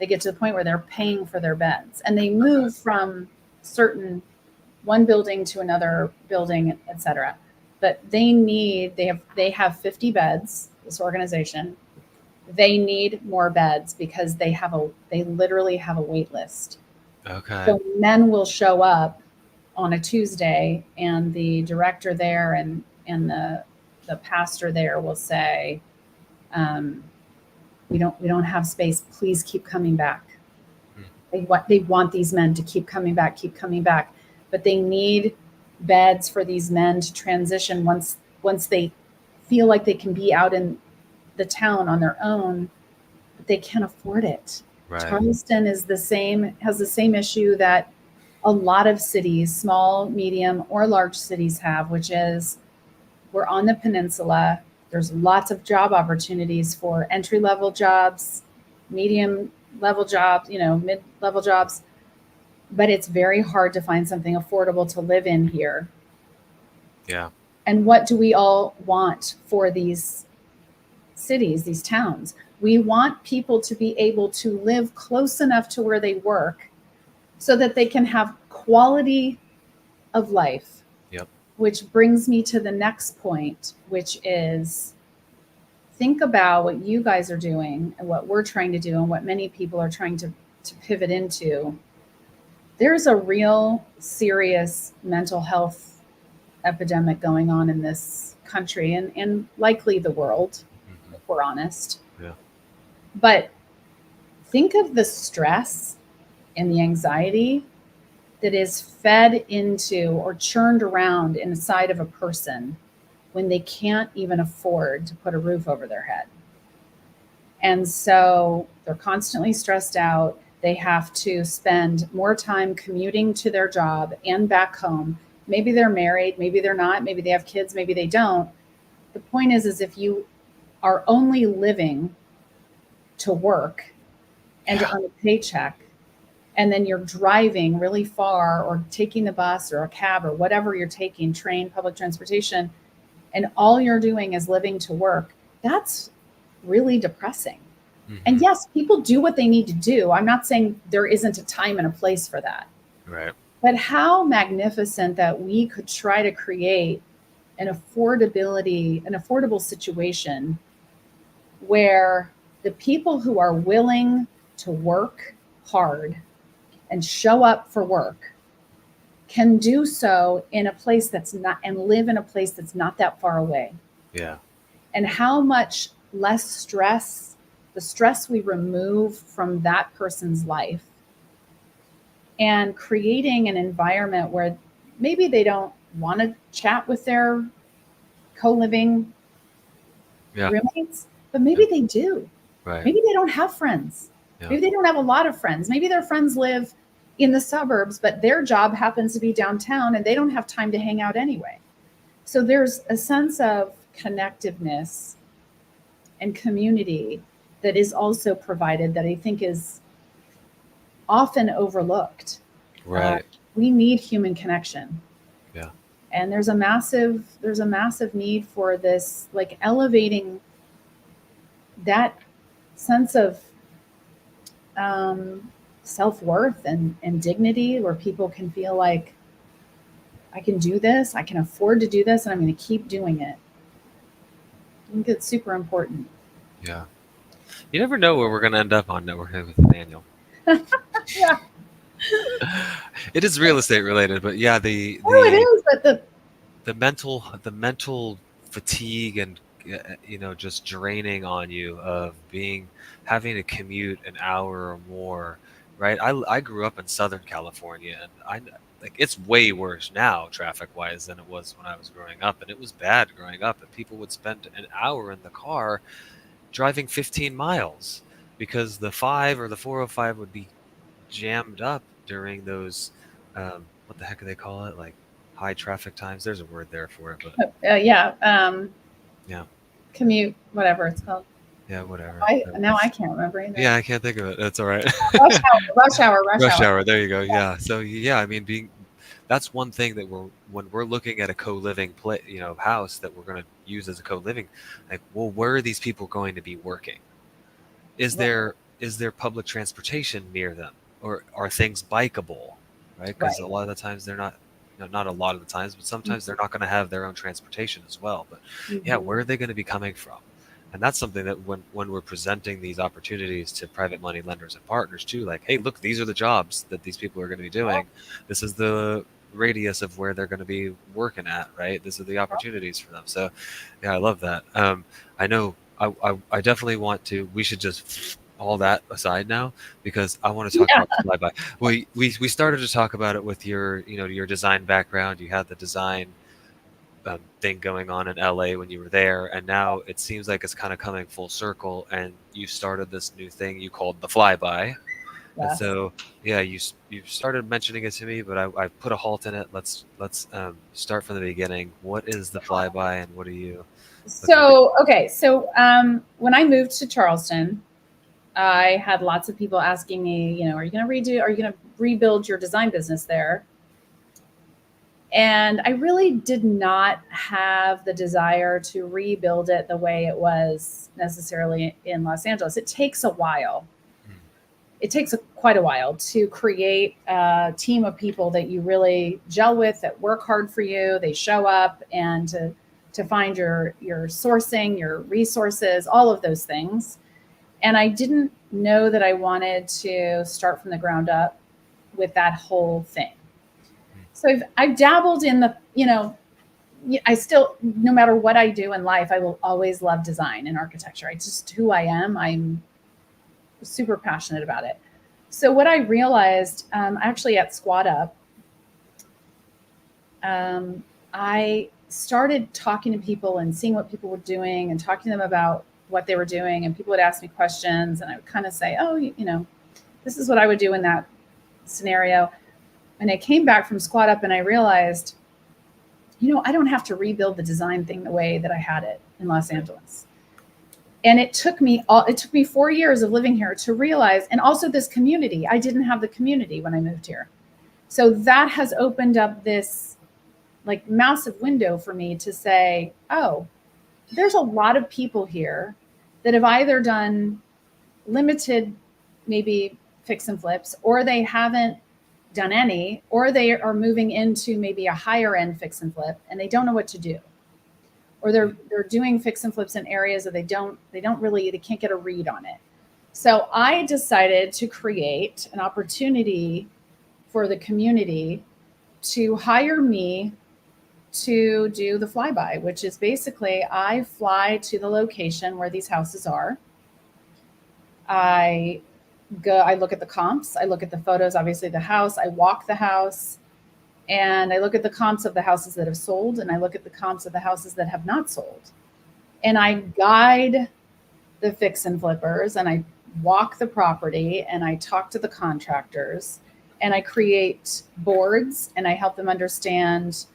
get to the point where they're paying for their beds, and they move from certain one building to another building, etc. But they have 50 beds, this organization. They need more beds because they literally have a wait list. Okay. So men will show up on a Tuesday, and the director there and the pastor there will say, um, we don't have space. Please keep coming back. Hmm. They want these men to keep coming back, but they need beds for these men to transition once they feel like they can be out in the town on their own, but they can't afford it. Right. Charleston has the same issue that a lot of cities, small, medium, or large cities have, which is we're on the peninsula. There's lots of job opportunities for entry level jobs, medium level jobs, mid level jobs, but it's very hard to find something affordable to live in here. Yeah. And what do we all want for these cities, these towns? We want people to be able to live close enough to where they work so that they can have quality of life. Yep. Which brings me to the next point, which is, think about what you guys are doing and what we're trying to do and what many people are trying to pivot into. There's a real serious mental health epidemic going on in this country and likely the world, if we're honest. Yeah. But think of the stress and the anxiety that is fed into or churned around inside of a person when they can't even afford to put a roof over their head. And so they're constantly stressed out. They have to spend more time commuting to their job and back home. Maybe they're married, maybe they're not, maybe they have kids, maybe they don't. The point is if you are only living to work and to earn a paycheck, and then you're driving really far or taking the bus or a cab or whatever you're taking, train, public transportation, and all you're doing is living to work, that's really depressing. And yes, people do what they need to do. I'm not saying there isn't a time and a place for that. Right. But how magnificent that we could try to create an affordable situation where the people who are willing to work hard and show up for work can do so in a place that's not, and live in a place that's not that far away. Yeah. And how much less stress, the stress we remove from that person's life, and creating an environment where maybe they don't want to chat with their co-living roommates, but maybe they do. Right. Maybe they don't have friends. Yeah. Maybe they don't have a lot of friends. Maybe their friends live in the suburbs, but their job happens to be downtown and they don't have time to hang out anyway. So there's a sense of connectiveness and community that is also provided that I think is often overlooked. Right. We need human connection. Yeah. And there's a massive need for this, like elevating that sense of self-worth and dignity, where people can feel like, I can do this, I can afford to do this, and I'm going to keep doing it. I think it's super important. Yeah. You never know where we're going to end up on Networking with Nathaniel. Yeah. It is real estate related, but yeah, it is, but the mental fatigue and just draining on you of having to commute an hour or more, right? I grew up in Southern California, and it's way worse now traffic wise than it was when I was growing up, and it was bad growing up, and people would spend an hour in the car driving 15 miles because the 5 or the 405 would be jammed up during those what the heck do they call it, like high traffic times. There's a word there for it, but yeah, commute, whatever it's called. Yeah, whatever. Now I can't remember either. Yeah, I can't think of it. That's all right. Rush hour. There you go. Yeah. So yeah, I mean, that's one thing that when we're looking at a co-living house that we're going to use as a co-living, like, well, where are these people going to be working? Is there public transportation near them, or are things bikeable? Right? Because a lot of the times they're not. Not a lot of the times, but sometimes they're not going to have their own transportation as well. But yeah, where are they going to be coming from? And that's something that when we're presenting these opportunities to private money lenders and partners too, like, hey, look, these are the jobs that these people are going to be doing. This is the radius of where they're going to be working at, right? These are the opportunities for them. So yeah, I love that. I know I definitely want to, we should just all that aside now, because I want to talk about flyby. We started to talk about it with your design background. You had the design thing going on in LA when you were there, and now it seems like it's kind of coming full circle, and you started this new thing you called the flyby. And so yeah, you started mentioning it to me, but I put a halt in it. Let's start from the beginning. What is the flyby, and what do you? So when I moved to Charleston, I had lots of people asking me, are you going to rebuild your design business there? And I really did not have the desire to rebuild it the way it was necessarily in Los Angeles. It takes a while. It takes quite a while to create a team of people that you really gel with, that work hard for you. They show up, and to find your sourcing, your resources, all of those things. And I didn't know that I wanted to start from the ground up with that whole thing. So I've dabbled in the, I still, no matter what I do in life, I will always love design and architecture. It's just who I am. I'm super passionate about it. So what I realized, actually at Squat Up, I started talking to people and seeing what people were doing and talking to them about what they were doing. And people would ask me questions, and I would kind of say, oh, this is what I would do in that scenario. And I came back from Squat Up and I realized, I don't have to rebuild the design thing the way that I had it in Los Angeles. And it took me 4 years of living here to realize, and also this community, I didn't have the community when I moved here. So that has opened up this like massive window for me to say, oh, there's a lot of people here that have either done limited, maybe fix and flips, or they haven't done any, or they are moving into maybe a higher end fix and flip and they don't know what to do, or they're doing fix and flips in areas that they can't get a read on it. So I decided to create an opportunity for the community to hire me to do the flyby, which is basically I fly to the location where these houses are. I look at the comps, I look at the photos, obviously the house, I walk the house, and I look at the comps of the houses that have sold, and I look at the comps of the houses that have not sold. And I guide the fix and flippers, and I walk the property, and I talk to the contractors, and I create boards, and I help them understand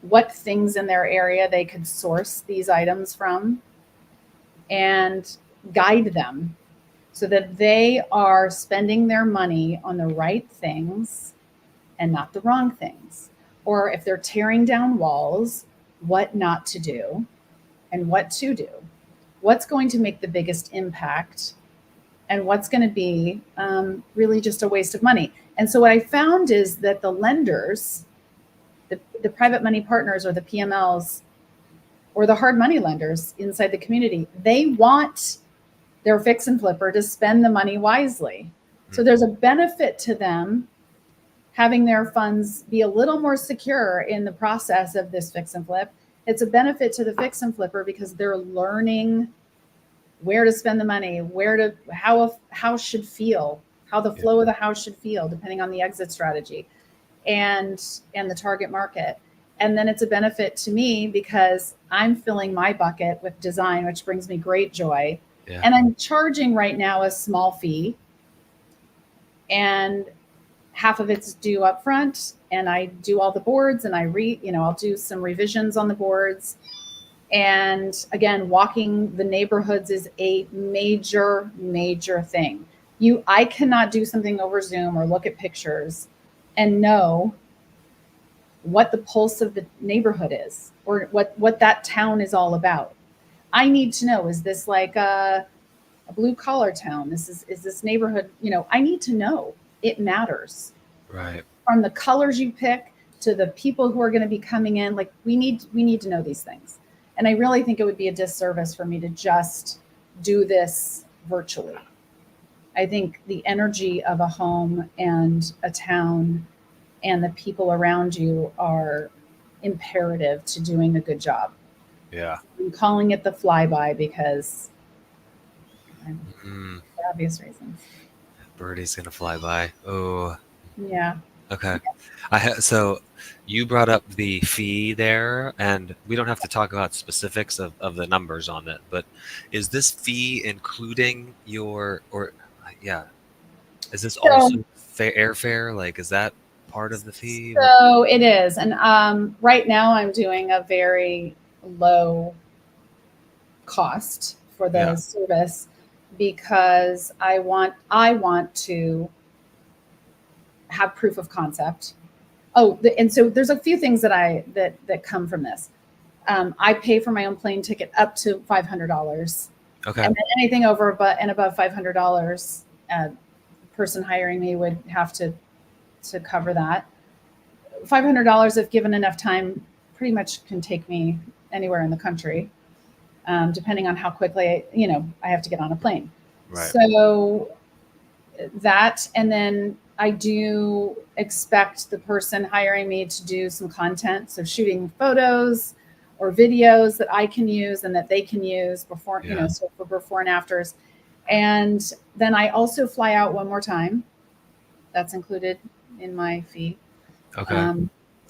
what things in their area they could source these items from, and guide them so that they are spending their money on the right things and not the wrong things. Or if they're tearing down walls, what not to do and what to do. What's going to make the biggest impact and what's going to be really just a waste of money. And so what I found is that the lenders, the private money partners or the PMLs or the hard money lenders inside the community, they want their fix and flipper to spend the money wisely. So there's a benefit to them having their funds be a little more secure in the process of this fix and flip. It's a benefit to the fix and flipper because they're learning where to spend the money, how a house should feel, how the flow of the house should feel, depending on the exit strategy and the target market. And then it's a benefit to me because I'm filling my bucket with design, which brings me great joy. Yeah. And I'm charging right now a small fee, and half of it's due up front, and I do all the boards, and I'll do some revisions on the boards. And again, walking the neighborhoods is a major, major thing. I cannot do something over Zoom or look at pictures and know what the pulse of the neighborhood is or what that town is all about. I need to know, is this like a blue collar town? Is this neighborhood, I need to know. It matters. Right. From the colors you pick to the people who are going to be coming in, like we need to know these things. And I really think it would be a disservice for me to just do this virtually. I think the energy of a home and a town and the people around you are imperative to doing a good job. Yeah. I'm calling it the flyby because for obvious reasons. Birdie's gonna fly by. Oh. Yeah. Okay. So you brought up the fee there, and we don't have to talk about specifics of the numbers on it, but is this fee including is this also airfare? Like, is that part of the fee? So it is. And right now I'm doing a very low cost for the service because I want to have proof of concept. And so there's a few things that come from this. I pay for my own plane ticket up to $500. Okay. And then anything over and above $500, person hiring me would have to cover that. $500, if given enough time, pretty much can take me anywhere in the country, depending on how quickly I have to get on a plane. Right. So that, and then I do expect the person hiring me to do some content. So shooting photos or videos that I can use and that they can use before, so for before and afters. And then I also fly out one more time. That's included in my fee. Okay.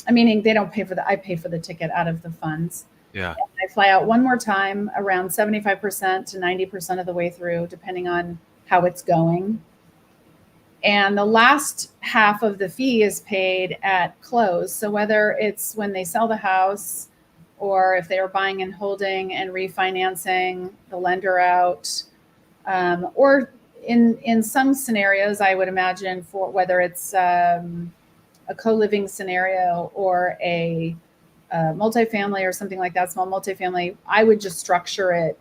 Meaning they don't pay for I pay for the ticket out of the funds. Yeah. I fly out one more time around 75% to 90% of the way through, depending on how it's going. And the last half of the fee is paid at close. So whether it's when they sell the house or if they are buying and holding and refinancing the lender out, or in some scenarios, I would imagine for whether it's a co-living scenario or a multifamily or something like that, small multifamily, I would just structure it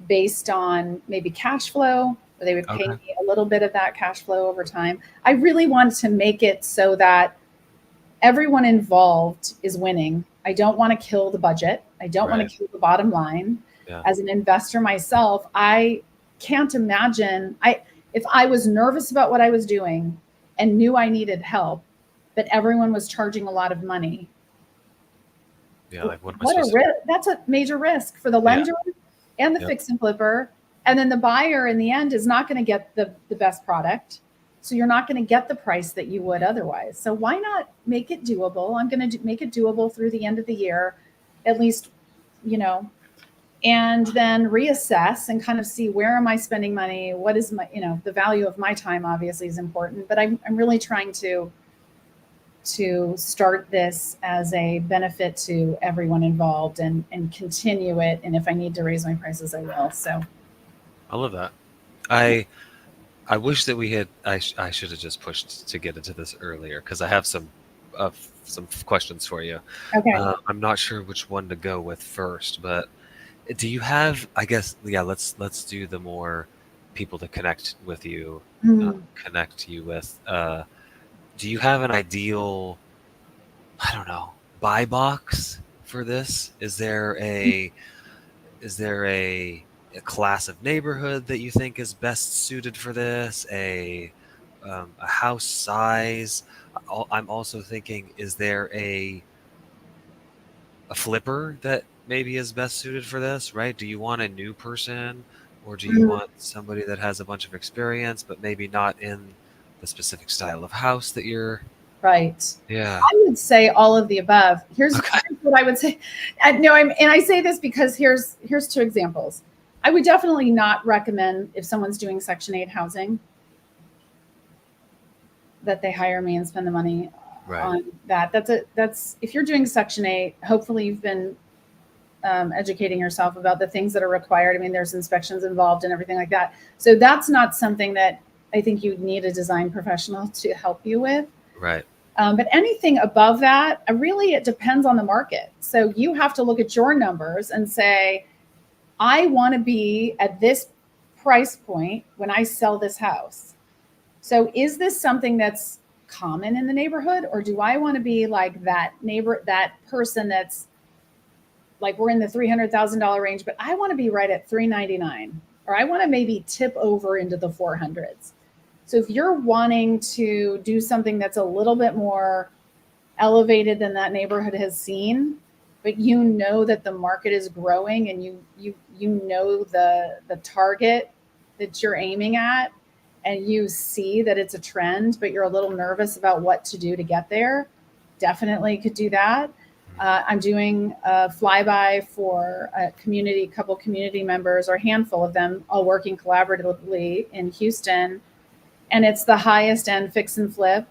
based on maybe cash flow, or they would pay Okay. me a little bit of that cash flow over time. I really want to make it so that everyone involved is winning. I don't want to kill the budget. I don't want to kill the bottom line. Yeah. As an investor myself, I can't imagine if I was nervous about what I was doing and knew I needed help, but everyone was charging a lot of money. Yeah, like what am I supposed to? That's a major risk for the lender and the fix and flipper. And then the buyer in the end is not going to get the best product. So you're not going to get the price that you would otherwise. So why not make it doable? I'm going to make it doable through the end of the year, at least, and then reassess and kind of see where am I spending money? What is my, the value of my time obviously is important, but I'm really trying to start this as a benefit to everyone involved and continue it. And if I need to raise my prices, I will. So I love that. I wish that we had. I should have just pushed to get into this earlier because I have some questions for you. Okay. I'm not sure which one to go with first, but do you have? I guess let's do the more people to connect with you, connect you with. Do you have an ideal? I don't know, buy box for this? Is there a class of neighborhood that you think is best suited for this? A house size? I'm also thinking, is there a flipper that maybe is best suited for this? Right? Do you want a new person, or do you want somebody that has a bunch of experience but maybe not in the specific style of house that you're? Right. Yeah. I would say all of the above. Here's what I would say. And I say this because here's two examples. I would definitely not recommend, if someone's doing Section 8 housing, that they hire me and spend the money on that. That's if you're doing Section 8, hopefully you've been educating yourself about the things that are required. I mean, there's inspections involved and everything like that. So that's not something that I think you need a design professional to help you with. Right. But anything above that, really, it depends on the market. So you have to look at your numbers and say, I want to be at this price point when I sell this house. So is this something that's common in the neighborhood, or do I want to be like that person that's like, we're in the $300,000 range, but I want to be right at $399, or I want to maybe tip over into the 400s. So if you're wanting to do something that's a little bit more elevated than that neighborhood has seen, but you know that the market is growing and you know the target that you're aiming at, and you see that it's a trend, but you're a little nervous about what to do to get there, definitely could do that. I'm doing a flyby for a couple community members, or a handful of them, all working collaboratively in Houston. And it's the highest end fix and flip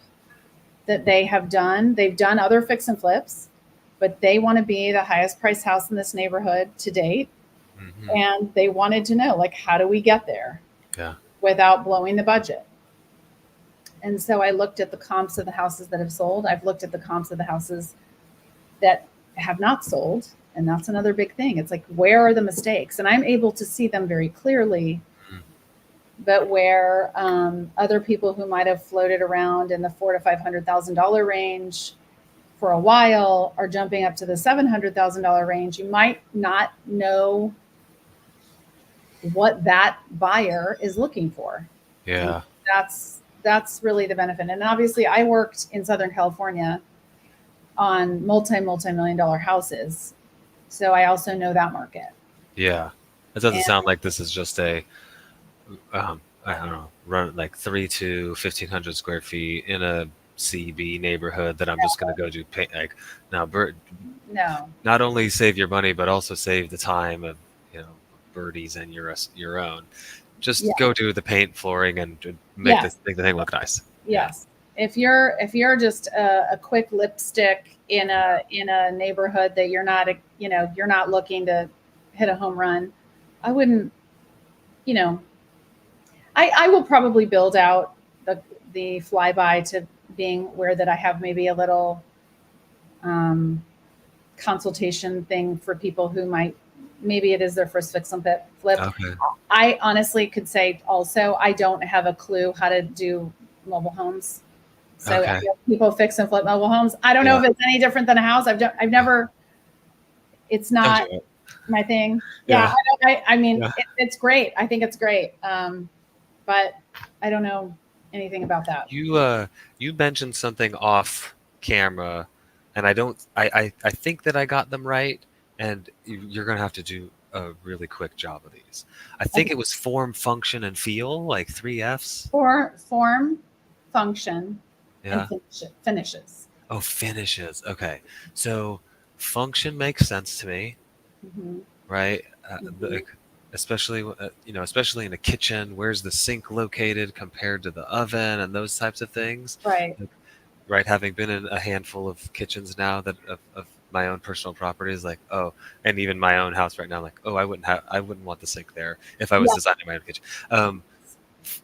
that they have done. They've done other fix and flips, but they want to be the highest priced house in this neighborhood to date. Mm-hmm. And they wanted to know, like, how do we get there without blowing the budget? And so I looked at the comps of the houses that have sold. I've looked at the comps of the houses that have not sold. And that's another big thing. It's like, where are the mistakes? And I'm able to see them very clearly. But where other people who might have floated around in the $400,000 to $500,000 range for a while are jumping up to the $700,000 range, you might not know what that buyer is looking for. Yeah, and that's really the benefit. And obviously I worked in Southern California on multi-million dollar houses. So I also know that market. Yeah. It doesn't And sound like this is just a I don't know, run like 3 to 1,500 square feet in a CB neighborhood that I'm just gonna go do paint. Like, now, no. not only save your money, but also save the time of, Birdies and your own. Yeah. Just go do the paint, flooring, and Yes. make the thing look nice. Yeah. Yes. If you're just a quick lipstick in a neighborhood that you're not looking to hit a home run, I wouldn't, you know, I will probably build out the flyby to being where that I have maybe a little um, consultation thing for people who might, maybe it is their first fix and flip. Okay. I honestly could say also I don't have a clue how to do mobile homes. So Okay. people fix and flip mobile homes. I don't know Yeah. if it's any different than a house. I've never. It's Don't not do it. my thing. Yeah, Yeah. I mean, Yeah. it's great. I think it's great. But I don't know anything about that. You mentioned something off camera, and I think that I got them right, and you're gonna have to do a really quick job of these. I think Okay. it was form, function, and feel, like 3 Fs. For form, function, and Yeah. finishes. Oh, finishes. Okay. So function makes sense to me, Hmm. right? Hmm. Especially especially in a kitchen, where's the sink located compared to the oven and those types of things. Right. Like, right, having been in a handful of kitchens now that of my own personal properties, like, oh, and even my own house right now, like, oh, I wouldn't want the sink there if I was Yeah. designing my own kitchen.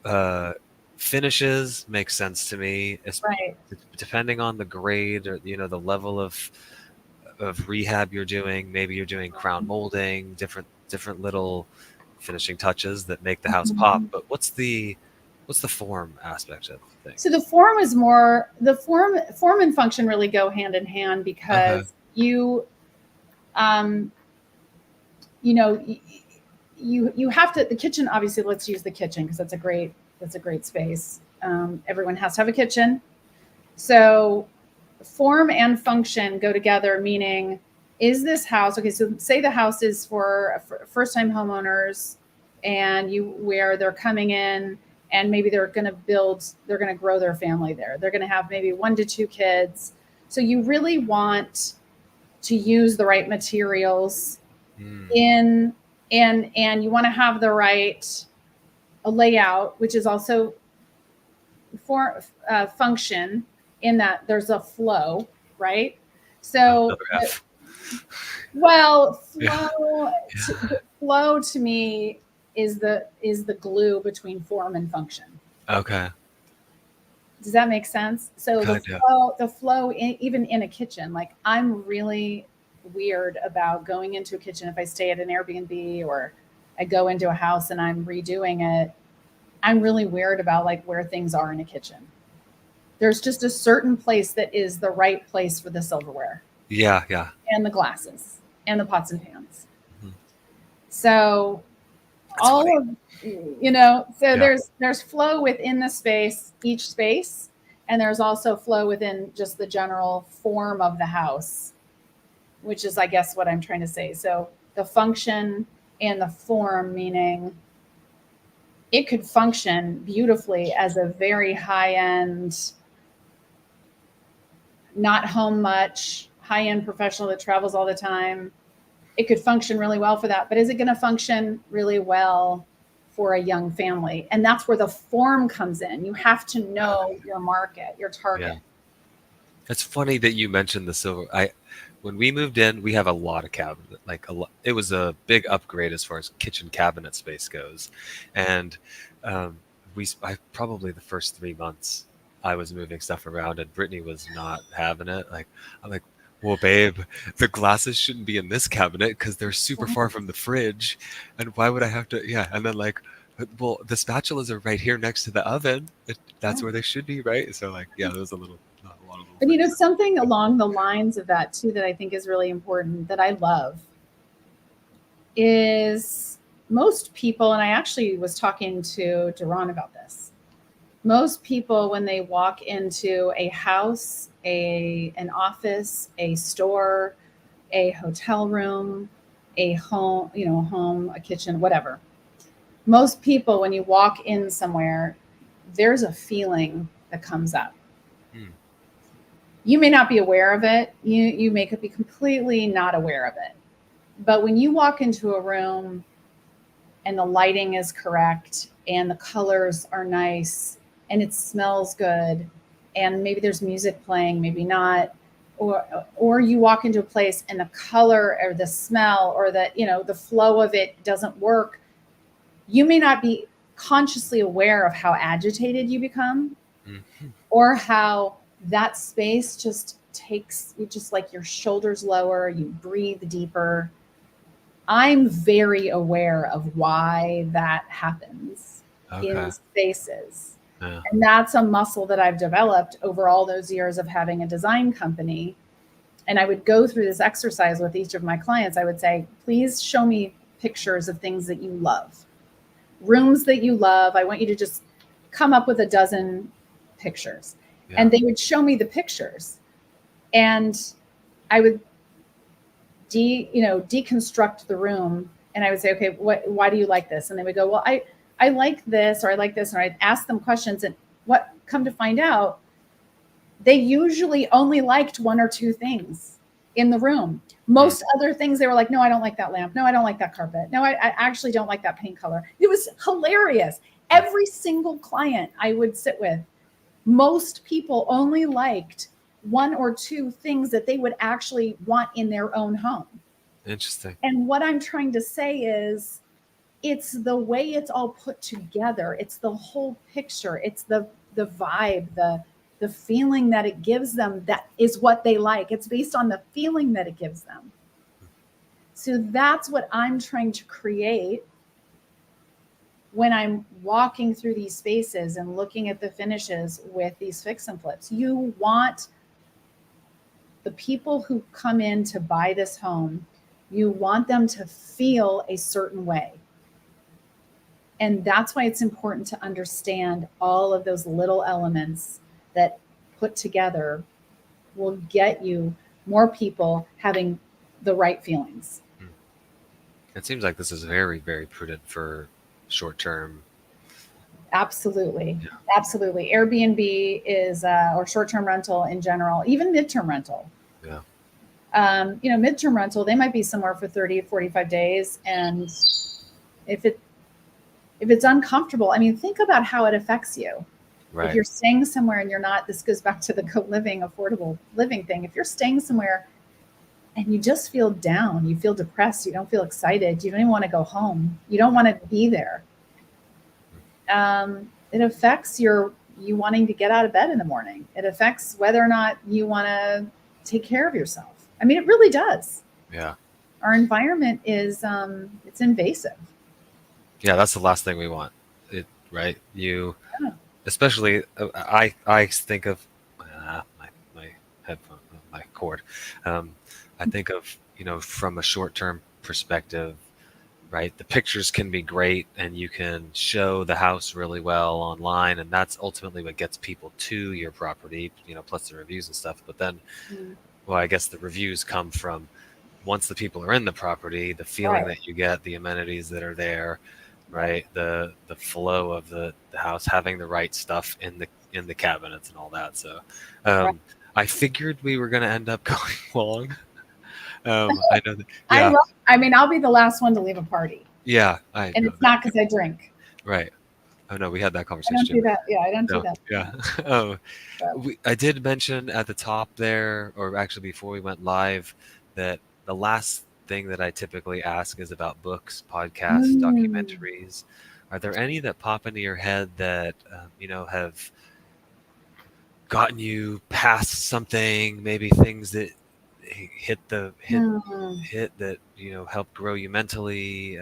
Uh, Finishes make sense to me, Right. depending on the grade, or the level of rehab you're doing. Maybe you're doing crown molding, different little finishing touches that make the house pop. Mhm. But what's the form aspect of So the things? form is more the form and function really go hand in hand Okay. because um, you know, you have to, the kitchen, obviously let's use the kitchen because that's a great space. Everyone has to have a kitchen. So form and function go together, meaning, is this house, okay, so say the house is for first time homeowners and where they're coming in and maybe they're going to grow their family there. They're going to have maybe 1 to 2 kids. So you really want to use the right materials Mm, in, and you want to have the right layout, which is also for function, in that there's a flow, right? So, another F. well, Yeah. flow to me is the glue between form and function. Okay. Does that make sense? So Kind of. the flow even in a kitchen, like I'm really weird about going into a kitchen if I stay at an Airbnb or I go into a house and I'm redoing it. I'm really weird about like where things are in a kitchen. There's just a certain place that is the right place for the silverware Yeah. Yeah. and the glasses and the pots and pans. Mhm. So That's funny. all of so Yeah. there's flow within the space, each space, and there's also flow within just the general form of the house, which is I guess what I'm trying to say. So the function and the form, meaning it could function beautifully as a very high end, not home much, high end professional that travels all the time. It could function really well for that, but is it going to function really well for a young family? And that's where the form comes in. You have to know your market, your Yeah. target. It's funny that you mentioned the silver. When we moved in, we have a lot of cabinet. Like a lot. It was a big upgrade as far as kitchen cabinet space goes, and um, I probably the first 3 months I was moving stuff around, and Brittany was not having it. Like, I'm like, well, babe, the glasses shouldn't be in this cabinet because they're super far from the fridge, and why would I have to? Yeah, and then like, well, the spatulas are right here next to the oven. That's Yeah. where they should be, right? So like, yeah, there was not a lot of little But things. something along the lines of that too that I think is really important that I love is most people, and I actually was talking to Duran about this. Most people, when they walk into a house, an office, a store, a hotel room, a home, a home, a kitchen, whatever. Most people, when you walk in somewhere, there's a feeling that comes up. Hmm. You may not be aware of it. You may be completely not aware of it. But when you walk into a room and the lighting is correct and the colors are nice and it smells good and maybe there's music playing, maybe not, or you walk into a place and the color or the smell or the flow of it doesn't work, you may not be consciously aware of how agitated you become, Mm-hmm. or how that space just takes you, just like your shoulders lower, you breathe deeper. I'm very aware of why that happens in Okay. spaces. Yeah. And that's a muscle that I've developed over all those years of having a design company. And I would go through this exercise with each of my clients. I would say, please show me pictures of things that you love, rooms that you love. I want you to just come up with a dozen pictures. Yeah. And they would show me the pictures. And I would deconstruct the room, and I would say, okay, why do you like this? And they would go, well, I like this, or I like this, or I'd ask them questions, and what come to find out, they usually only liked one or two things in the room. Most other things, they were like, no, I don't like that lamp. No, I don't like that carpet. No, I actually don't like that paint color. It was hilarious. Every single client I would sit with, most people only liked one or two things that they would actually want in their own home. Interesting. And what I'm trying to say is, it's the way it's all put together. It's the whole picture. It's the vibe, the feeling that it gives them, that is what they like. It's based on the feeling that it gives them. So that's what I'm trying to create when I'm walking through these spaces and looking at the finishes with these fix and flips. You want the people who come in to buy this home, you want them to feel a certain way. And that's why it's important to understand all of those little elements that put together will get you more people having the right feelings. It seems like this is very, very prudent for short term. Absolutely. Yeah. Absolutely. Airbnb is, or short-term rental in general, even midterm rental. Yeah. Midterm rental, they might be somewhere for 30, 45 days. And if it's uncomfortable, I mean, think about how it affects you. Right. If you're staying somewhere and you're not, this goes back to the co-living, affordable living thing. If you're staying somewhere and you just feel down, you feel depressed, you don't feel excited, you don't even want to go home, you don't want to be there. It affects you wanting to get out of bed in the morning. It affects whether or not you want to take care of yourself. I mean, it really does. Yeah. Our environment is, it's invasive. Yeah, that's the last thing we want. Right? You, Yeah. especially, I think of my headphone, my cord. I think of, from a short-term perspective, right? The pictures can be great and you can show the house really well online, and that's ultimately what gets people to your property, plus the reviews and stuff. But then, well, I guess the reviews come from once the people are in the property, the feeling Right. that you get, the amenities that are there, right? The flow of the house, having the right stuff in the cabinets and all that. So Right. I figured we were going to end up going long. I know that. Yeah. I mean, I'll be the last one to leave a party. Yeah. I And know it's that. not because I drink. Right. Oh no, we had that I conversation don't too. do that. Yeah, I don't do No. that. Yeah. So, I did mention at the top there, or actually before we went live, that the last thing that I typically ask is about books, podcasts, mm, documentaries. Are there any that pop into your head that have gotten you past something? Maybe things that hit mm, that help grow you mentally,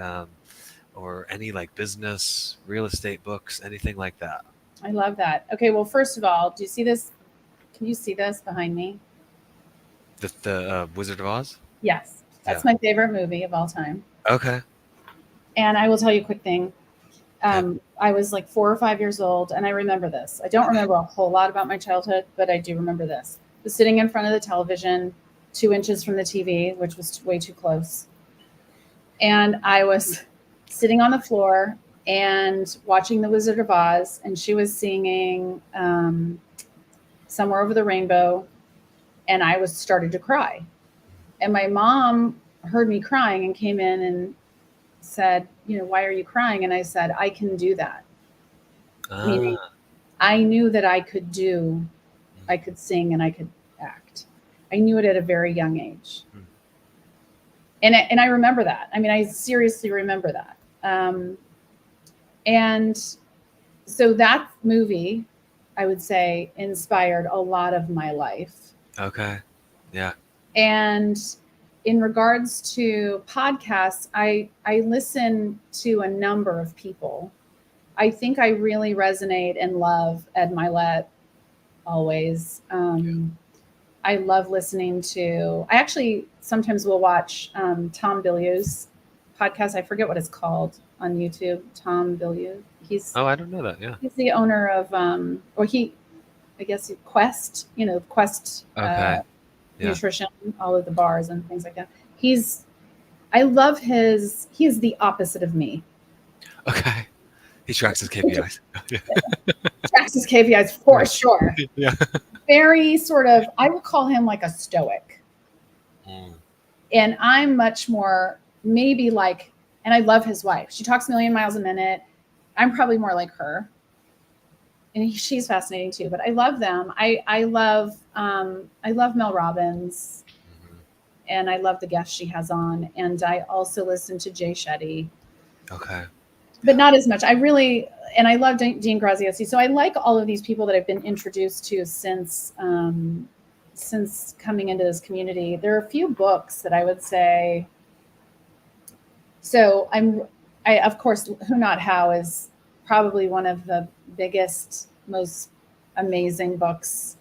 or any like business, real estate books, anything like that. I love that. Okay, well, first of all, do you see this? Can you see this behind me? The Wizard of Oz. Yes, Yeah. that's my favorite movie of all time. Okay. And I will tell you a quick thing. I was like 4 or 5 years old, and I remember this. I don't remember a whole lot about my childhood, but I do remember this. I was sitting in front of the television, 2 inches from the TV, which was way too close. And I was sitting on the floor and watching The Wizard of Oz, and she was singing Somewhere Over the Rainbow, and I started to cry. And my mom heard me crying and came in and said, why are you crying? And I said, I can do that. Meaning, I knew that I could sing and I could act. I knew it at a very young age. And I remember that. I mean, I seriously remember that. And so that movie, I would say, inspired a lot of my life. Okay. Yeah. And in regards to podcasts, I listen to a number of people. I think I really resonate and love Ed Milet always. I love listening to, I actually sometimes will watch Tom Bilyeu's podcast. I forget what it's called on YouTube. Tom Bilyeu. I don't know that. Yeah. He's the owner of, Quest, Quest Nutrition, all of the bars and things like that. I love he is the opposite of me. Okay. He tracks his KPIs. Tracks his KPIs for sure. Yeah. Very sort of, I would call him like a stoic. And I'm much more maybe like, and I love his wife. She talks a million miles a minute. I'm probably more like her. And she's fascinating too, but I love them. I love Mel Robbins, and I love the guests she has on. And I also listen to Jay Shetty. Okay. But not as much. I love Dean Graziosi. So I like all of these people that I've been introduced to since coming into this community. There are a few books that I would say. So of course, Who Not How is probably one of the biggest, most amazing books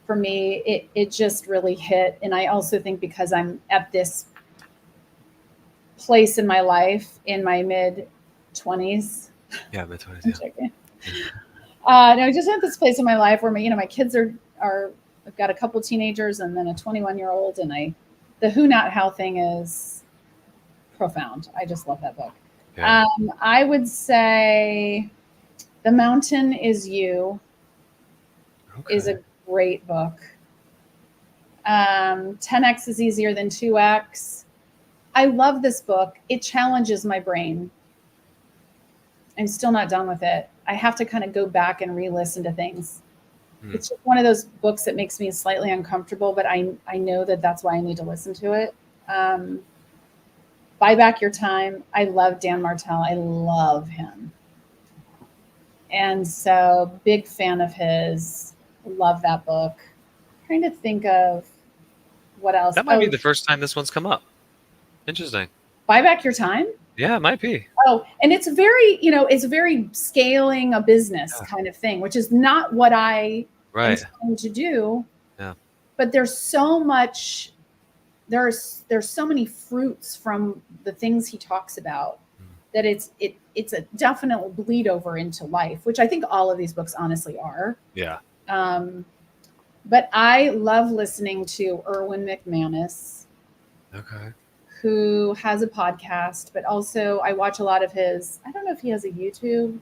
for me. It just really hit. And I also think because I'm at this place in my life in my mid-20s. Yeah, mid-20s. Yeah. No, just at this place in my life where my kids are I've got a couple teenagers and then a 21-year-old, and the Who Not How thing is profound. I just love that book. Yeah. I would say The Mountain Is You is a great book. 10X is Easier Than 2X. I love this book. It challenges my brain. I'm still not done with it. I have to kind of go back and re-listen to things. It's just one of those books that makes me slightly uncomfortable, but I know that that's why I need to listen to it. Buy Back Your Time. I love Dan Martell. I love him. And so big fan of his. Love that book. Trying to think of what else. That might be the first time this one's come up. Interesting. Buy Back Your Time? Yeah, it might be. Oh, and it's very scaling a business kind of thing, which is not what I am trying to do. Yeah. But there's so much, there's so many fruits from the things he talks about that it's a definite bleed over into life, which I think all of these books honestly are. Yeah. But I love listening to Erwin McManus. Okay. Who has a podcast, but also I watch a lot of his. I don't know if he has a YouTube. I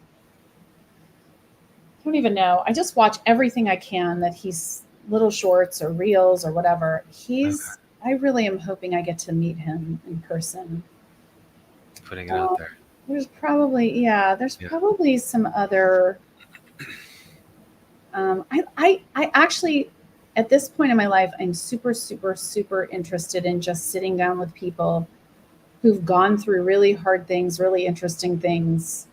don't even know. I just watch everything I can that he's little shorts or reels or whatever. I really am hoping I get to meet him in person. Putting it out there. There's probably, probably some other. I actually, at this point in my life, I'm super, super, super interested in just sitting down with people who've gone through really hard things, really interesting things,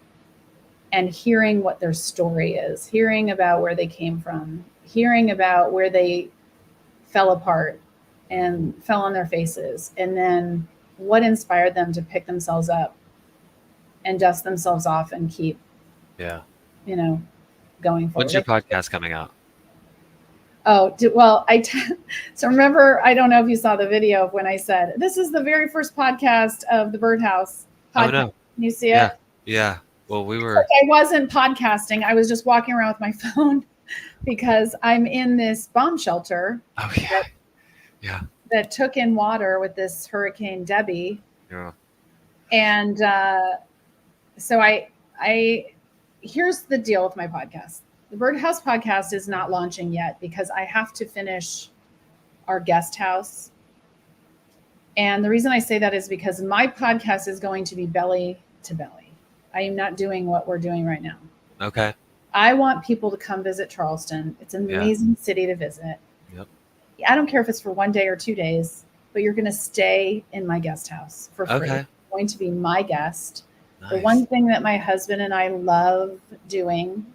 and hearing what their story is, hearing about where they came from, hearing about where they fell apart and fell on their faces, and then what inspired them to pick themselves up and dust themselves off and keep, going forward. When's your podcast coming out? Oh, well, so remember, I don't know if you saw the video of when I said, this is the very first podcast of the Birdhouse podcast. Oh, no. Can you see it? Yeah. Well, we were. I wasn't podcasting. I was just walking around with my phone because I'm in this bomb shelter. Oh yeah. Yeah. That took in water with this Hurricane Debbie. Yeah. And so here's the deal with my podcast. The Birdhouse podcast is not launching yet because I have to finish our guest house. And the reason I say that is because my podcast is going to be belly to belly. I am not doing what we're doing right now. Okay. I want people to come visit Charleston. It's an amazing city to visit. Yep. I don't care if it's for 1 day or 2 days, but you're going to stay in my guest house for free. Okay. You're going to be my guest. Nice. The one thing that my husband and I love doing,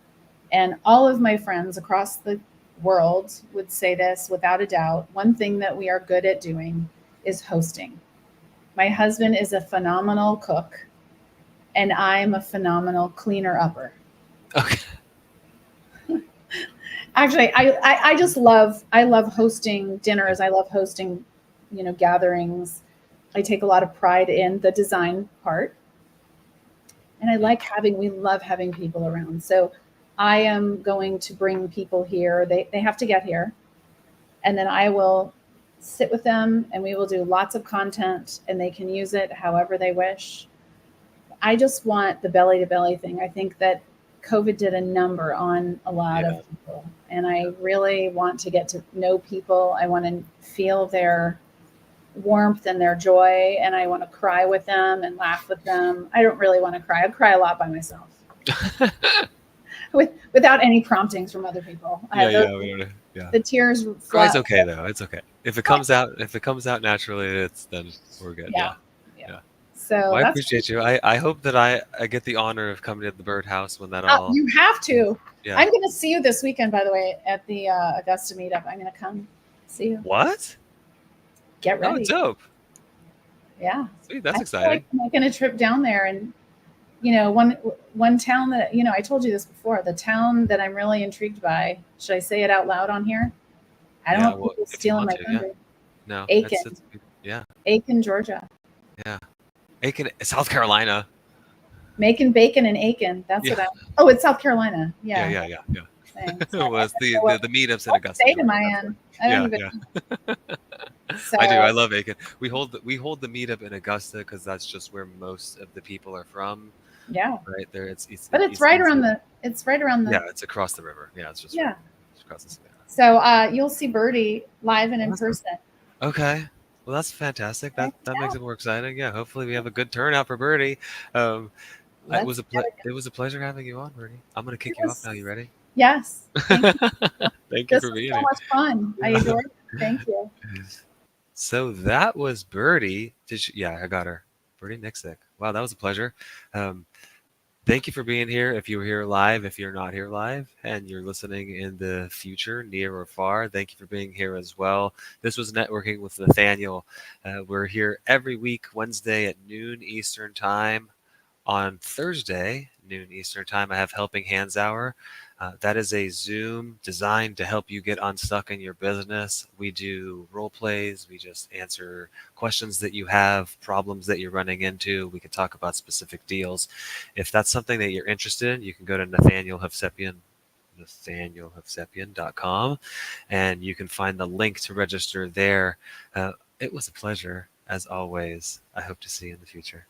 and all of my friends across the world would say this without a doubt, one thing that we are good at doing is hosting. My husband is a phenomenal cook, and I'm a phenomenal cleaner upper. Okay. Actually, I just love hosting dinners. I love hosting, gatherings. I take a lot of pride in the design part. And we love having people around. So I am going to bring people here. They have to get here. And then I will sit with them and we will do lots of content and they can use it however they wish. I just want the belly to belly thing. I think that COVID did a number on a lot of people. And I really want to get to know people. I want to feel their warmth and their joy. And I want to cry with them and laugh with them. I don't really want to cry. I cry a lot by myself without any promptings from other people. The tears. Cry's okay though. It's okay. If it comes out naturally, then we're good. Yeah. So I appreciate you. I hope that I get the honor of coming to the Birdhouse when that all. You have to. Yeah. I'm going to see you this weekend, by the way, at the Augusta meetup. I'm going to come see you. What? Get ready. Oh, dope. Yeah. Sweet. That's exciting. I'm making a trip down there, and one town that I told you this before. The town that I'm really intrigued by. Should I say it out loud on here? I don't want people stealing my thunder. No. Aiken. Aiken, Georgia. Yeah. Aiken, South Carolina. Making bacon in Aiken. That's what Oh, it's South Carolina. Yeah. It was the meetups in Augusta. State am I in? I don't even. So, I do. I love Aiken. We hold the meetup in Augusta because that's just where most of the people are from. Yeah. Right there. It's right around the. It's right around the. Yeah, it's across the river. Yeah, it's just across the city. So you'll see Birdie live and in person. Okay. Well, that's fantastic. That makes it more exciting. Yeah. Hopefully, we have a good turnout for Birdie. It was a pleasure having you on, Birdie. I'm gonna kick you off now. You ready? Yes. Thank you for being here. So much fun. I enjoyed it. Thank you. So that was Birdie. I got her. Birdie Nicksic. Wow, that was a pleasure. Thank you for being here. If you were here live, if you're not here live, and you're listening in the future, near or far, thank you for being here as well. This was Networking with Nathaniel. We're here every week, Wednesday at noon Eastern Time. On Thursday, noon Eastern Time, I have Helping Hands Hour. That is a Zoom designed to help you get unstuck in your business. We do role plays. We just answer questions that you have, problems that you're running into. We can talk about specific deals. If that's something that you're interested in, you can go to Nathaniel Hovsepian, NathanielHovsepian.com, and you can find the link to register there. It was a pleasure, as always. I hope to see you in the future.